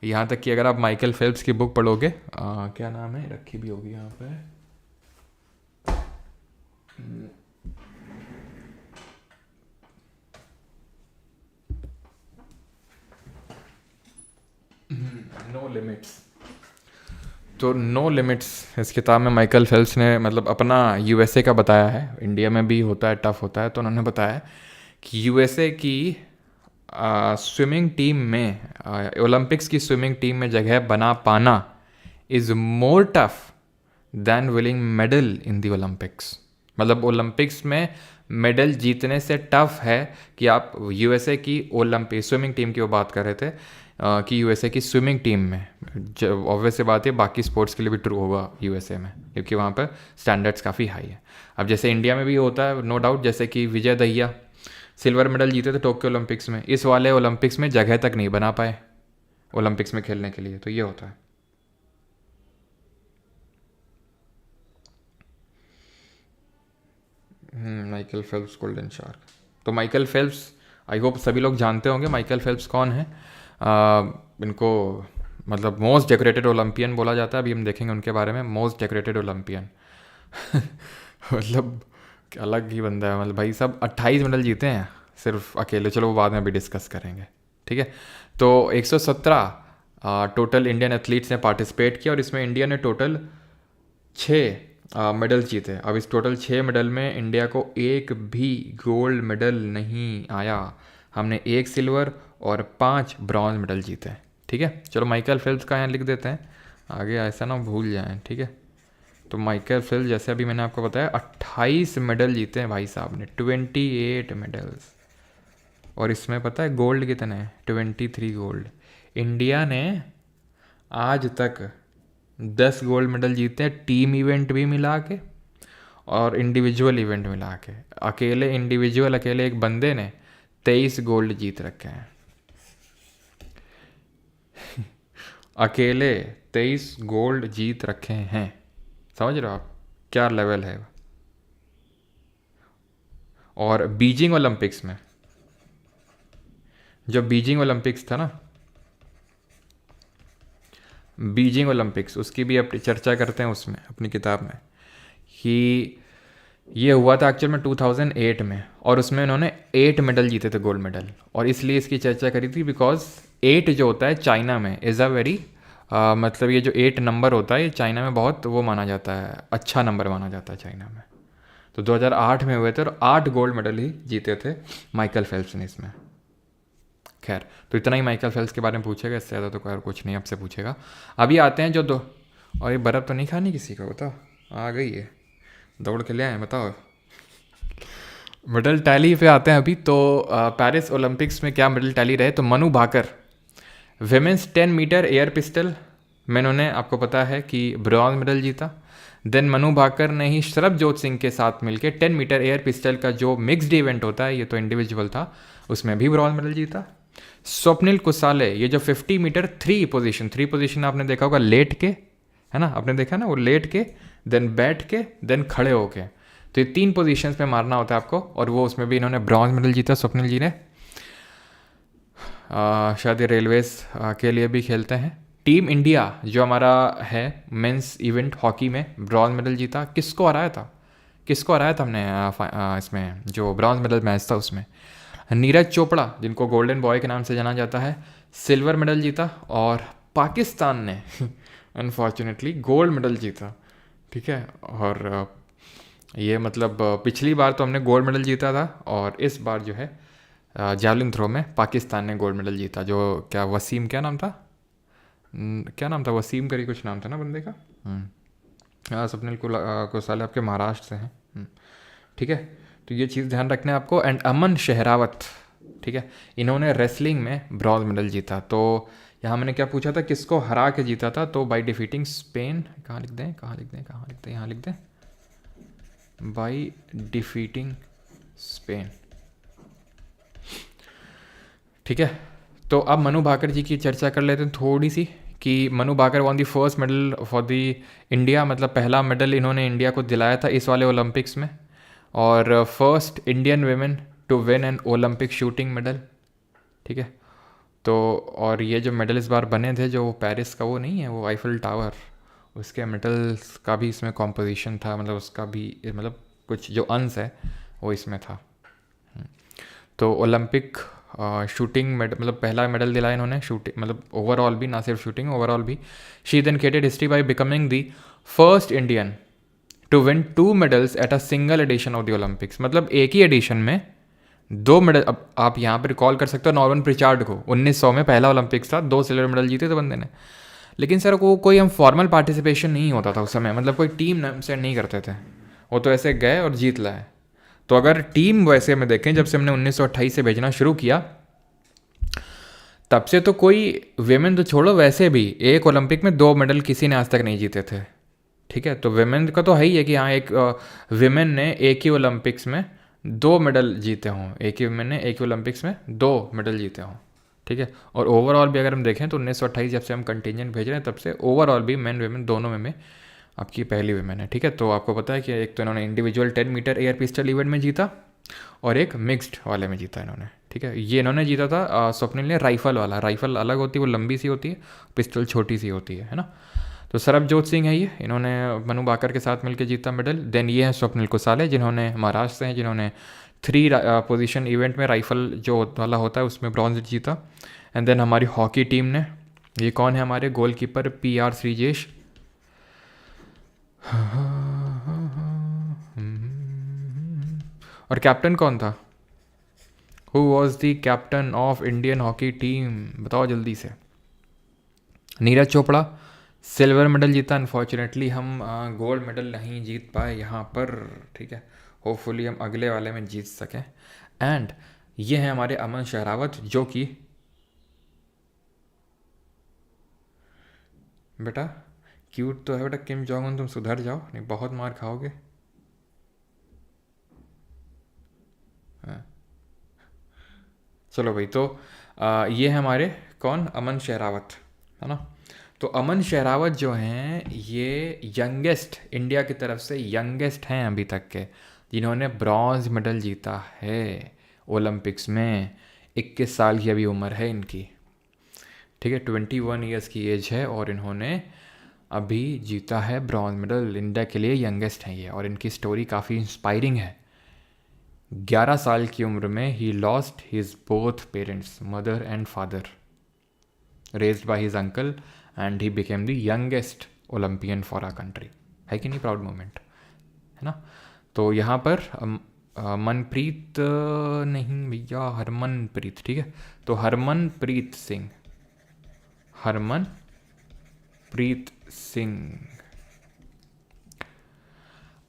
यहाँ तक कि अगर आप माइकल फेल्प्स की बुक पढ़ोगे, क्या नाम है, रखी भी होगी यहाँ पे, नो लिमिट्स। तो नो लिमिट्स इस किताब में माइकल फेल्प्स ने मतलब अपना USA का बताया है। इंडिया में भी होता है, टफ होता है, तो उन्होंने बताया कि USA की स्विमिंग टीम में, ओलंपिक्स की स्विमिंग टीम में जगह बना पाना is more tough than winning medal in the Olympics. मतलब ओलंपिक्स में मेडल जीतने से टफ है कि आप यूएसए की ओलंपिक स्विमिंग टीम की वो बात कर रहे थे कि यूएसए की स्विमिंग टीम में, जब ऑब्वियस सी बात है बाकी स्पोर्ट्स के लिए भी ट्रू होगा यूएसए में, क्योंकि वहाँ पर स्टैंडर्ड्स काफ़ी हाई है। अब जैसे इंडिया में भी होता है नो डाउट, जैसे कि विजय दहिया सिल्वर मेडल जीते थे टोक्यो ओलंपिक्स में, इस वाले ओलंपिक्स में जगह तक नहीं बना पाए ओलंपिक्स में खेलने के लिए, तो ये होता है। माइकल फेल्प्स गोल्डन शार्क, तो माइकल फेल्प्स आई होप सभी लोग जानते होंगे माइकल फेल्प्स कौन है। इनको मतलब मोस्ट डेकोरेटेड ओलंपियन बोला जाता है, अभी हम देखेंगे उनके बारे में, मोस्ट डेकोरेटेड ओलंपियन मतलब अलग ही बंदा है, मतलब भाई सब 28 मेडल जीते हैं सिर्फ अकेले, चलो वो बाद में भी डिस्कस करेंगे, ठीक है। तो 117 टोटल इंडियन एथलीट्स ने पार्टिसिपेट किया और इसमें इंडिया ने टोटल 6 मेडल जीते। अब इस टोटल 6 मेडल में इंडिया को एक भी गोल्ड मेडल नहीं आया, हमने 1 सिल्वर और 5 ब्रॉन्ज मेडल जीते, ठीक है। चलो माइकल फेल्प्स का यहाँ लिख देते हैं, आगे ऐसा ना भूल जाएं, ठीक है। तो माइकल फेल्प्स जैसे अभी मैंने आपको बताया 28 मेडल जीते हैं भाई साहब ने, 28 मेडल्स, और इसमें पता है गोल्ड कितने हैं, 23 गोल्ड। इंडिया ने आज तक 10 गोल्ड मेडल जीते हैं, टीम इवेंट भी मिला के और इंडिविजुअल इवेंट मिला के। अकेले इंडिविजुअल अकेले एक बंदे ने 23 गोल्ड जीत रखे हैं अकेले 23 गोल्ड जीत रखे हैं, समझ रहे हो आप क्या लेवल है। और बीजिंग ओलंपिक्स में, जो बीजिंग ओलंपिक्स था ना, बीजिंग ओलंपिक्स, उसकी भी अपनी चर्चा करते हैं उसमें अपनी किताब में, कि ये हुआ था एक्चुअल में 2008 में, और उसमें उन्होंने 8 मेडल जीते थे गोल्ड मेडल, और इसलिए इसकी चर्चा करी थी बिकॉज 8 जो होता है चाइना में इज़ अ वेरी मतलब ये जो 8 नंबर होता है ये चाइना में बहुत वो माना जाता है, अच्छा नंबर माना जाता है चाइना में। तो 2008 में हुए थे और 8 गोल्ड मेडल ही जीते थे माइकल फेल्प्स ने इसमें। खैर, तो इतना ही माइकल फेल्प्स के बारे में पूछेगा, इससे ज़्यादा तो कोई और कुछ नहीं आपसे पूछेगा। अभी आते हैं जो दो, और ये बर्फ़ तो नहीं खानी किसी का, बताओ आ गई है, दौड़ के ले आए, बताओ। मेडल टैली पे आते हैं अभी। तो पेरिस ओलंपिक्स में क्या मेडल टैली रहे, तो Manu Bhaker women's 10 metre air pistol में उन्होंने, आपको पता है कि ब्रॉन्ज मेडल जीता। देन मनु भाकर ने ही सरबजोत सिंह के साथ मिलके 10 मीटर एयर पिस्टल का जो मिक्स्ड इवेंट होता है, ये तो इंडिविजुअल था, उसमें भी ब्रॉन्ज मेडल जीता। स्वप्निल कुसाले, ये जो 50 मीटर 3 पोजीशन आपने देखा होगा लेट के, है ना, आपने देखा ना, वो लेट के देन बैठ के देन खड़े होके, तो ये 3 पोजीशंस पे मारना होता है आपको, और वो उसमें भी इन्होंने ब्रॉन्ज मेडल जीता स्वप्निल जी ने। शायद ये रेलवेज के लिए भी खेलते हैं। टीम इंडिया जो हमारा है मेंस इवेंट हॉकी में ब्रॉन्ज मेडल जीता। किसको हराया था हमने इसमें जो ब्रॉन्ज मेडल मैच था उसमें, नीरज चोपड़ा जिनको गोल्डन बॉय के नाम से जाना जाता है, सिल्वर मेडल जीता। और पाकिस्तान ने अनफॉर्चुनेटली गोल्ड मेडल जीता, ठीक है। और ये मतलब पिछली बार तो हमने गोल्ड मेडल जीता था, और इस बार जो है जैवलिन थ्रो में पाकिस्तान ने गोल्ड मेडल जीता। जो क्या वसीम, क्या नाम था वसीम करी कुछ नाम था ना बंदे का। स्वप्निल कुसाले आपके महाराष्ट्र से हैं, ठीक है। तो ये चीज़ ध्यान रखना है आपको। एंड अमन शहरावत, ठीक है, इन्होंने रेसलिंग में ब्रॉन्ज मेडल जीता। तो यहाँ मैंने क्या पूछा था, किसको हरा के जीता था, तो बाई डिफीटिंग स्पेन, कहाँ लिख दें, यहाँ लिख दें, बाई डिफीटिंग स्पेन, ठीक है। तो अब मनु भाकर जी की चर्चा कर लेते हैं थोड़ी सी, कि Manu Bhaker won the first medal for the India, मतलब पहला मेडल इन्होंने इंडिया को दिलाया था इस वाले ओलंपिक्स में, और first Indian women to win an Olympic shooting medal, ठीक है। तो और ये जो मेडल इस बार बने थे, जो पेरिस का वो नहीं है, वो आईफल टावर, उसके मेडल्स का भी इसमें कॉम्पोजिशन था, मतलब उसका भी मतलब कुछ जो अंश है वो इसमें था। तो ओलंपिक शूटिंग मेडल, मतलब पहला मेडल दिलाया इन्होंने शूटिंग, मतलब ओवरऑल भी, ना सिर्फ शूटिंग, ओवरऑल भी। She then created history by becoming the first Indian to win 2 medals at a single edition of the Olympics, मतलब एक ही एडिशन में 2 मेडल। अब आप यहाँ पर रिकॉल कर सकते हो नॉर्मन प्रिचार्ड को, 1900 में पहला ओलंपिक्स था, 2 सिल्वर मेडल जीते थे बंदे ने। लेकिन सर वो कोई हम फॉर्मल पार्टिसिपेशन नहीं होता था उस समय, मतलब कोई टीम से नहीं करते थे, वो तो ऐसे गए और जीत लाए। तो अगर टीम वैसे में देखें, जब से हमने 1928 से भेजना शुरू किया तब से तो कोई वेमेन तो छोड़ो, वैसे भी एक ओलंपिक में 2 मेडल किसी ने आज तक नहीं जीते थे। ठीक है, तो वेमेन का तो है ही है कि हाँ एक वेमेन ने एक ही ओलंपिक्स में 2 मेडल जीते हों, एक ही वेमेन ने एक ही ओलंपिक्स में 2 मेडल जीते हों। ठीक है, और ओवरऑल भी अगर हम देखें तो 1928 जब से हम कंटिजेंट भेज रहे हैं तब से ओवरऑल भी मेन वेमेन दोनों में आपकी पहली वेमेन है। ठीक है, तो आपको पता है कि एक तो इन्होंने individual 10 metre air pistol event में जीता और एक मिक्स्ड वाले में जीता इन्होंने। ठीक है, ये इन्होंने जीता था स्वप्निल ने राइफल वाला। राइफल अलग होती है, वो लंबी सी होती है, पिस्टल छोटी सी होती है ना। तो सरबजोत सिंह है ये, इन्होंने मनु भाकर के साथ मिलकर जीता मेडल। देन ये है स्वप्निल कुसाले जिन्होंने महाराष्ट्र से हैं, जिन्होंने 3 पोजीशन इवेंट में राइफल जो वाला होता है उसमें ब्रॉन्ज जीता। एंड देन हमारी हॉकी टीम ने, ये कौन है हमारे गोलकीपर PR श्रीजेश, और कैप्टन कौन था? Who was the captain of Indian hockey team, बताओ जल्दी से। नीरज चोपड़ा सिल्वर मेडल जीता। अनफॉर्चुनेटली हम गोल्ड मेडल नहीं जीत पाए यहाँ पर। ठीक है, होपफुली हम अगले वाले में जीत सकें। एंड ये हैं हमारे अमन शहरावत, जो कि बेटा क्यूट तो है बेटा, किम जोंग उन तुम सुधर जाओ, नहीं बहुत मार खाओगे। हाँ चलो भाई, तो ये है हमारे कौन, अमन शहरावत, है ना। तो अमन शहरावत जो हैं ये यंगेस्ट, इंडिया की तरफ से यंगेस्ट हैं अभी तक के जिन्होंने ब्रॉन्ज मेडल जीता है ओलंपिक्स में। 21 साल की अभी उम्र है इनकी। ठीक है, 21 ईयर्स की एज है और इन्होंने अभी जीता है ब्रॉन्ज मेडल। इंडिया के लिए यंगेस्ट हैं ये, और इनकी स्टोरी काफ़ी इंस्पायरिंग है। 11 साल की उम्र में ही lost his both parents, mother and father, raised by his uncle, and he became the youngest Olympian for our country. है कि नहीं प्राउड मोमेंट, है ना। तो यहाँ पर मनप्रीत नहीं भैया, हरमनप्रीत। ठीक है, तो हरमनप्रीत सिंह, हरमनप्रीत सिंह।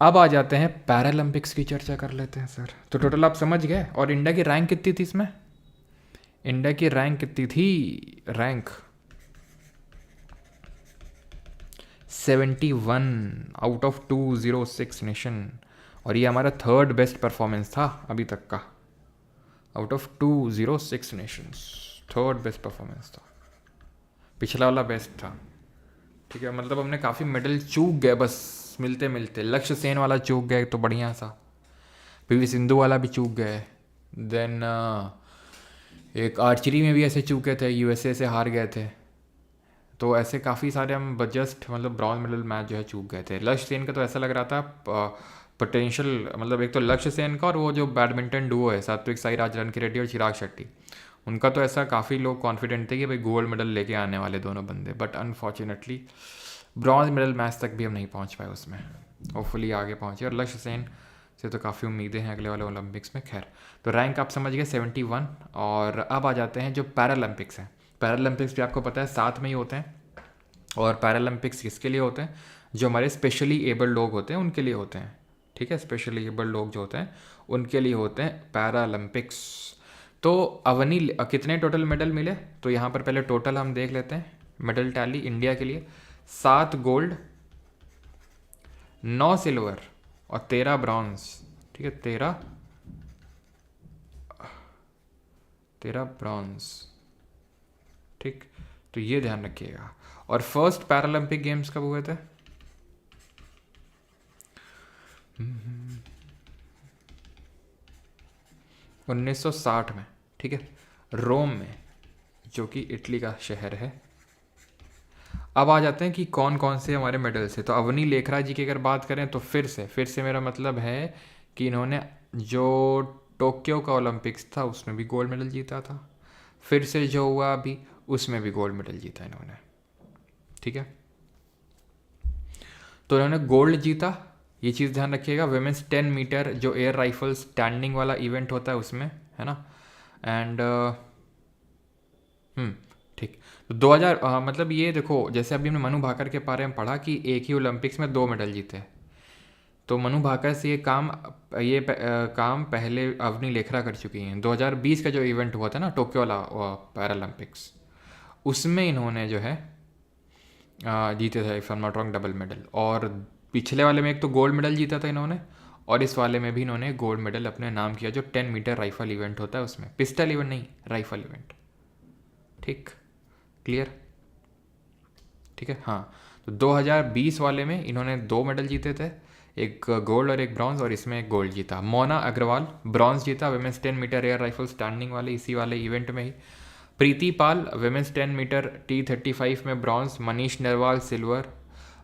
अब आ जाते हैं पैरालंपिक्स की चर्चा कर लेते हैं सर। तो टोटल आप समझ गए, और इंडिया की रैंक कितनी थी इसमें? इंडिया की रैंक कितनी थी? रैंक 71 आउट ऑफ 206 नेशन, और ये हमारा 3rd बेस्ट परफॉर्मेंस था अभी तक का। Out of 206 Nations 3rd best performance था, पिछला वाला बेस्ट था। ठीक है, मतलब हमने काफ़ी मेडल चूक गए बस मिलते मिलते। लक्ष्य सेन वाला चूक गए तो बढ़िया सा, PV सिंधु वाला भी चूक गए। देन एक आर्चरी में भी ऐसे चूके थे, USA से हार गए थे। तो ऐसे काफ़ी सारे हम जस्ट मतलब ब्रॉन्ज मेडल मैच जो है चूक गए थे। लक्ष्य सेन का तो ऐसा लग रहा था पोटेंशियल, मतलब एक तो लक्ष्य सेन का और वो जो बैडमिंटन डुओ है सात्विक साईराज रनकी और चिराग शेट्टी, उनका तो ऐसा काफ़ी लोग कॉन्फिडेंट थे कि भाई गोल्ड मेडल लेके आने वाले दोनों बंदे। But unfortunately bronze medal match तक भी हम नहीं पहुंच पाए उसमें। होपफुली आगे पहुंचे, और लक्ष्य सेन से तो काफ़ी उम्मीदें हैं अगले वाले ओलंपिक्स में। खैर, तो रैंक आप समझ गए 71। और अब आ जाते हैं जो पैरालंपिक्स हैं। पैरालंपिक्स भी आपको पता है 7 में ही होते हैं, और पैरालंपिक्स किसके लिए होते हैं? जो हमारे स्पेशली एबल्ड लोग होते हैं उनके लिए होते हैं। ठीक है, स्पेशली एबल्ड लोग जो होते हैं उनके लिए होते हैं पैरालंपिक्स। तो अवनी कितने टोटल मेडल मिले? तो यहाँ पर पहले टोटल हम देख लेते हैं मेडल टैली इंडिया के लिए। 7 गोल्ड, 9 सिल्वर और 13 ब्रॉन्ज। ठीक है, 13 ब्रॉन्ज। ठीक, तो ये ध्यान रखिएगा। और फर्स्ट पैरालंपिक गेम्स कब हुए थे? 1960 में। ठीक है, रोम में, जो कि इटली का शहर है। अब आ जाते हैं कि कौन कौन से हमारे मेडल्स हैं। तो अवनी लेखरा जी की अगर बात करें तो फिर से मेरा मतलब है कि इन्होंने जो टोक्यो का ओलंपिक्स था उसमें भी गोल्ड मेडल जीता था। फिर से जो हुआ अभी उसमें भी गोल्ड मेडल जीता इन्होंने। ठीक है, तो इन्होंने गोल्ड जीता, ये चीज़ ध्यान रखिएगा। वुमेन्स 10 मीटर जो एयर राइफल स्टैंडिंग वाला इवेंट होता है उसमें, है ना। एंड ठीक, तो 2000 मतलब ये देखो, जैसे अभी हमने मनु भाकर के बारे में पढ़ा कि एक ही ओलंपिक्स में 2 मेडल जीते, तो मनु भाकर से काम पहले अवनी लेखरा कर चुकी हैं। 2020 का जो इवेंट हुआ था ना टोक्यो वाला पैरालंपिक्स, उसमें इन्होंने जो है जीते थे if I am not wrong double medal. और पिछले वाले में एक तो गोल्ड मेडल जीता था इन्होंने, और इस वाले में भी इन्होंने गोल्ड मेडल अपने नाम किया, जो 10 मीटर राइफल इवेंट होता है उसमें, पिस्टल इवेंट नहीं, राइफल इवेंट। ठीक, क्लियर? ठीक है, हाँ। तो 2020 वाले में इन्होंने 2 मेडल जीते थे, एक गोल्ड और एक ब्रॉन्ज, और इसमें एक गोल्ड जीता। मोना अग्रवाल ब्रॉन्ज जीता women's 10 metre air rifle standing वाले, इसी वाले इवेंट में ही। प्रीति पाल वेमेंस 10 मीटर T35 में bronze. Manish Narwal silver.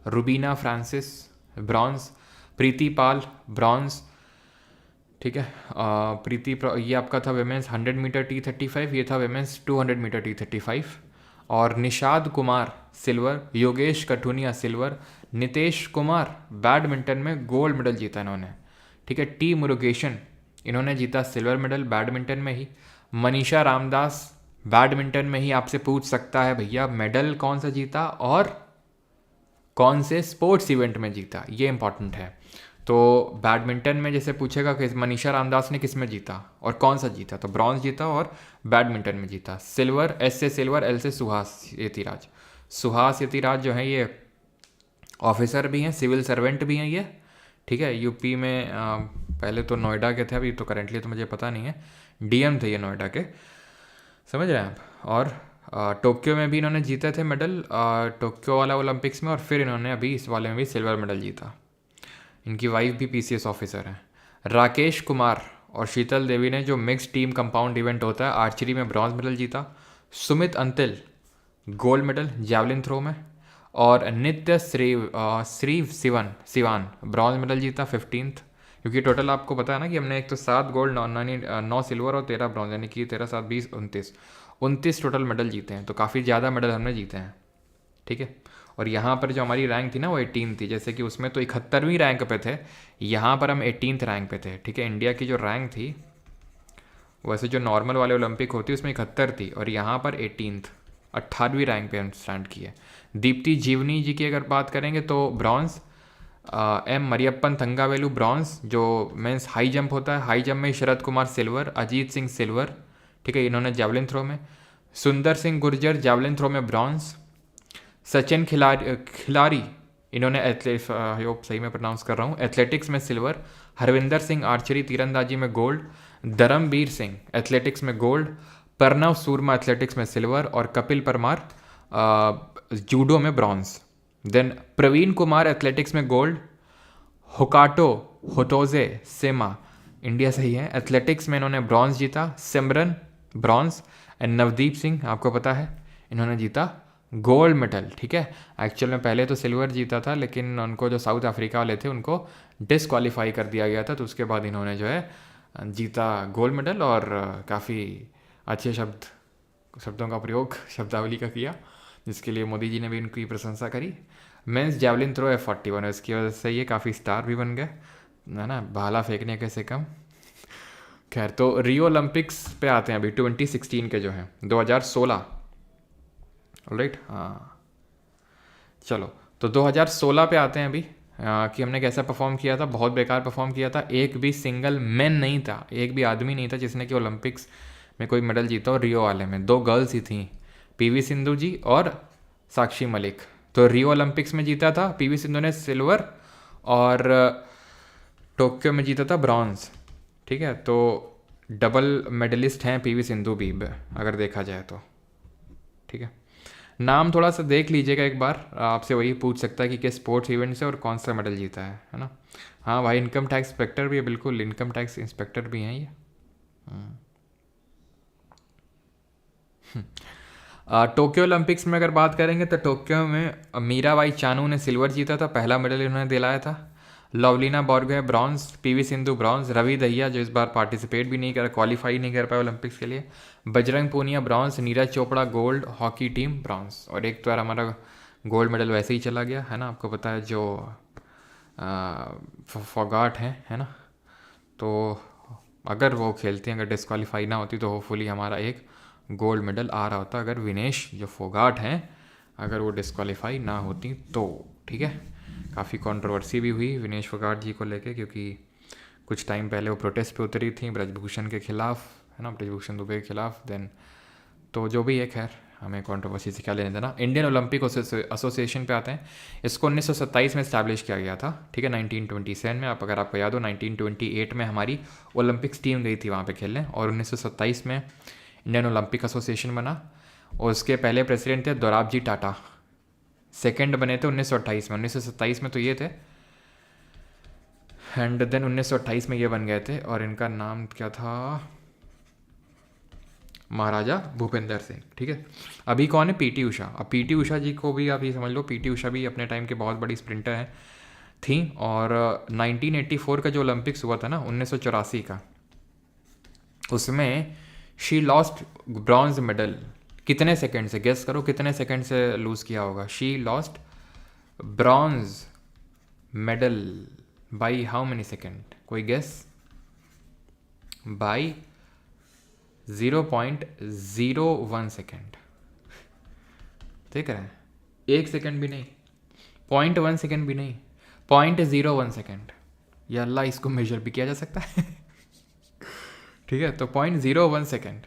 Rubina Francis bronze. Preeti Pal bronze. ठीक है, ये आपका था वेमेंस 100 मीटर T35, ये था वेमेंस 200 मीटर T35। और Nishad Kumar silver. Yogesh Kathuniya silver. Nitesh Kumar badminton में गोल्ड मेडल जीता इन्होंने। ठीक है, टी मुरुगेशन इन्होंने जीता सिल्वर मेडल बैडमिंटन में ही। मनीषा रामदास बैडमिंटन में ही आपसे पूछ सकता है भैया मेडल कौन सा जीता और कौन से स्पोर्ट्स इवेंट में जीता, ये इंपॉर्टेंट है। तो बैडमिंटन में जैसे पूछेगा कि मनीषा रामदास ने किस में जीता और कौन सा जीता, तो ब्रॉन्ज जीता और बैडमिंटन में जीता। सिल्वर, एस से सिल्वर, एल से सुहास यतिराज। सुहास यतिराज जो है ये ऑफिसर भी हैं, सिविल सर्वेंट भी हैं ये। ठीक है, यूपी में पहले तो नोएडा के थे, अभी तो करेंटली तो मुझे पता नहीं है, डीएम थे ये नोएडा के, समझ रहे हैं आप। और टोक्यो में भी इन्होंने जीते थे मेडल, टोक्यो वाला ओलंपिक्स में, और फिर इन्होंने अभी इस वाले में भी सिल्वर मेडल जीता। इनकी वाइफ भी पीसीएस ऑफिसर हैं। राकेश कुमार और शीतल देवी ने जो मिक्स टीम कंपाउंड इवेंट होता है आर्चरी में ब्रॉन्ज मेडल जीता। Sumit Antil gold medal javelin throw में। और नित्य श्री सिवान ब्रॉन्ज मेडल जीता 15th, क्योंकि टोटल आपको पता है ना कि हमने एक तो 7 गोल्ड 9 सिल्वर और 13 ब्रॉन्ज, यानी कि 13 7 20 29 टोटल मेडल जीते हैं। तो काफ़ी ज़्यादा मेडल हमने जीते हैं। ठीक है, और यहाँ पर जो हमारी रैंक थी ना वो 18 थी, जैसे कि उसमें तो 71वीं रैंक पे थे, यहाँ पर हम 18th रैंक पे थे। ठीक है, इंडिया की जो रैंक थी वैसे जो नॉर्मल वाले ओलंपिक होती है उसमें 71 थी, और यहाँ पर 18वीं रैंक पे हम स्टैंड किए। दीप्ति जीवनी जी की अगर बात करेंगे तो bronze. M Mariyappan Thangavelu bronze, जो मेंस हाई जंप होता है, हाई जंप में शरद कुमार सिल्वर। अजीत सिंह सिल्वर। ठीक है, इन्होंने जैवलिन थ्रो में। सुंदर सिंह गुर्जर जैवलिन थ्रो में ब्रॉन्ज। सचिन खिलारी इन्होंने आई होप सही में प्रोनाउंस कर रहा हूँ, एथलेटिक्स में सिल्वर। हरविंदर सिंह आर्चरी तीरंदाजी में गोल्ड। धर्मवीर सिंह एथलेटिक्स में गोल्ड। प्रणव सूरमा एथलेटिक्स में सिल्वर। और कपिल परमार जूडो में bronze. Then Praveen Kumar athletics में गोल्ड। होकाटो होटोजे सेमा इंडिया से ही है, एथलेटिक्स में इन्होंने ब्रॉन्ज जीता। सिमरन ब्रॉन्ज। एंड नवदीप सिंह आपको पता है इन्होंने जीता गोल्ड मेडल। ठीक है, एक्चुअल में पहले तो सिल्वर जीता था, लेकिन उनको जो साउथ अफ्रीका वाले थे उनको डिसक्वालीफाई कर दिया गया था, तो उसके बाद इन्होंने जो है जीता गोल्ड मेडल। और काफ़ी अच्छे शब्दों का प्रयोग शब्दावली का किया, जिसके लिए मोदी जी ने भी इनकी प्रशंसा करी। मेंस जैवलिन थ्रो F41 है, इसकी वजह से ये काफ़ी स्टार भी बन गए, है ना, भाला फेंकने के से कम। खैर, तो रियो ओलंपिक्स पे आते हैं अभी, 2016 के जो हैं, 2016। ऑलराइट, हाँ चलो, तो 2016 पे आते हैं अभी कि हमने कैसा परफॉर्म किया था। बहुत बेकार परफॉर्म किया था, एक भी सिंगल मैन नहीं था, एक भी आदमी नहीं था जिसने कि ओलंपिक्स में कोई मेडल जीता। और रियो वाले में 2 गर्ल्स ही थी, पीवी सिंधु जी और साक्षी मलिक। तो रियो ओलंपिक्स में जीता था पीवी सिंधु ने सिल्वर, और टोक्यो में जीता था ब्रॉन्ज। ठीक है, तो डबल मेडलिस्ट हैं पीवी सिंधु भी अगर देखा जाए तो। ठीक है, नाम थोड़ा सा देख लीजिएगा एक बार, आपसे वही पूछ सकता है कि किस स्पोर्ट्स इवेंट से और कौन सा मेडल जीता है ना। हाँ भाई, इनकम टैक्स इंस्पेक्टर भी है, बिल्कुल इनकम टैक्स इंस्पेक्टर भी हैं ये। टोक्यो ओलंपिक्स में अगर बात करेंगे तो टोक्यो में मीराबाई चानू ने सिल्वर जीता था, पहला मेडल इन्होंने दिलाया था। Lovlina Borgohain bronze. PV Sindhu bronze. Ravi Dahiya जो इस बार पार्टिसिपेट भी नहीं कर, क्वालिफाई नहीं कर पाए ओलंपिक्स के लिए। Bajrang Punia bronze. Neeraj Chopra gold, hockey team bronze. और एक तो यार हमारा गोल्ड मेडल वैसे ही चला गया है ना, आपको पता है, जो फोगाट है ना, तो अगर वो खेलती हैं, अगर डिस्क्वालीफाई ना होती तो होपफुली हमारा एक गोल्ड मेडल आ रहा होता, अगर विनेश जो फोगाट हैं अगर वो डिस्क्वालीफाई ना होती तो। ठीक है, काफ़ी कंट्रोवर्सी भी हुई विनेश फोगाट जी को लेके, क्योंकि कुछ टाइम पहले वो प्रोटेस्ट पे उतरी थी ब्रजभूषण के खिलाफ, है ना, ब्रजभूषण दुबे के खिलाफ। देन तो जो भी है, खैर हमें कंट्रोवर्सी से क्या लेने देना। इंडियन ओलंपिक एसोसिएशन पे आते हैं। इसको 1927 में इस्टेब्लिश किया गया था, ठीक है, 1927 में। आप अगर आपको याद हो 1928 में हमारी ओलंपिक्स टीम गई थी वहाँ पे खेलने, और 1927 में इंडियन ओलंपिक एसोसिएशन बना। और उसके पहले प्रेसिडेंट थे दोराबजी टाटा, सेकंड बने थे 1928 में। 1927 में तो ये थे, एंड देन 1928 में ये बन गए थे, और इनका नाम क्या था, महाराजा भूपेंद्र सिंह, ठीक है। अभी कौन है, पीटी उषा। अब पीटी उषा जी को भी आप ये समझ लो, पीटी उषा भी अपने टाइम के बहुत बड़ी स्प्रिंटर हैं थी। और 1984 का जो ओलंपिक्स हुआ था ना, 1984 का, उसमें शी लॉस्ट ब्रॉन्ज मेडल। कितने सेकंड से, गेस करो कितने सेकंड से लूज़ किया होगा। She lost bronze medal by how many second, कोई गेस? By 0.01 second. देख रहे हैं, 1 सेकेंड भी नहीं, 0.1 सेकेंड भी नहीं, 0.01 सेकेंड। या अल्लाह, इसको मेजर भी किया जा सकता है ठीक है, तो 0.01 सेकेंड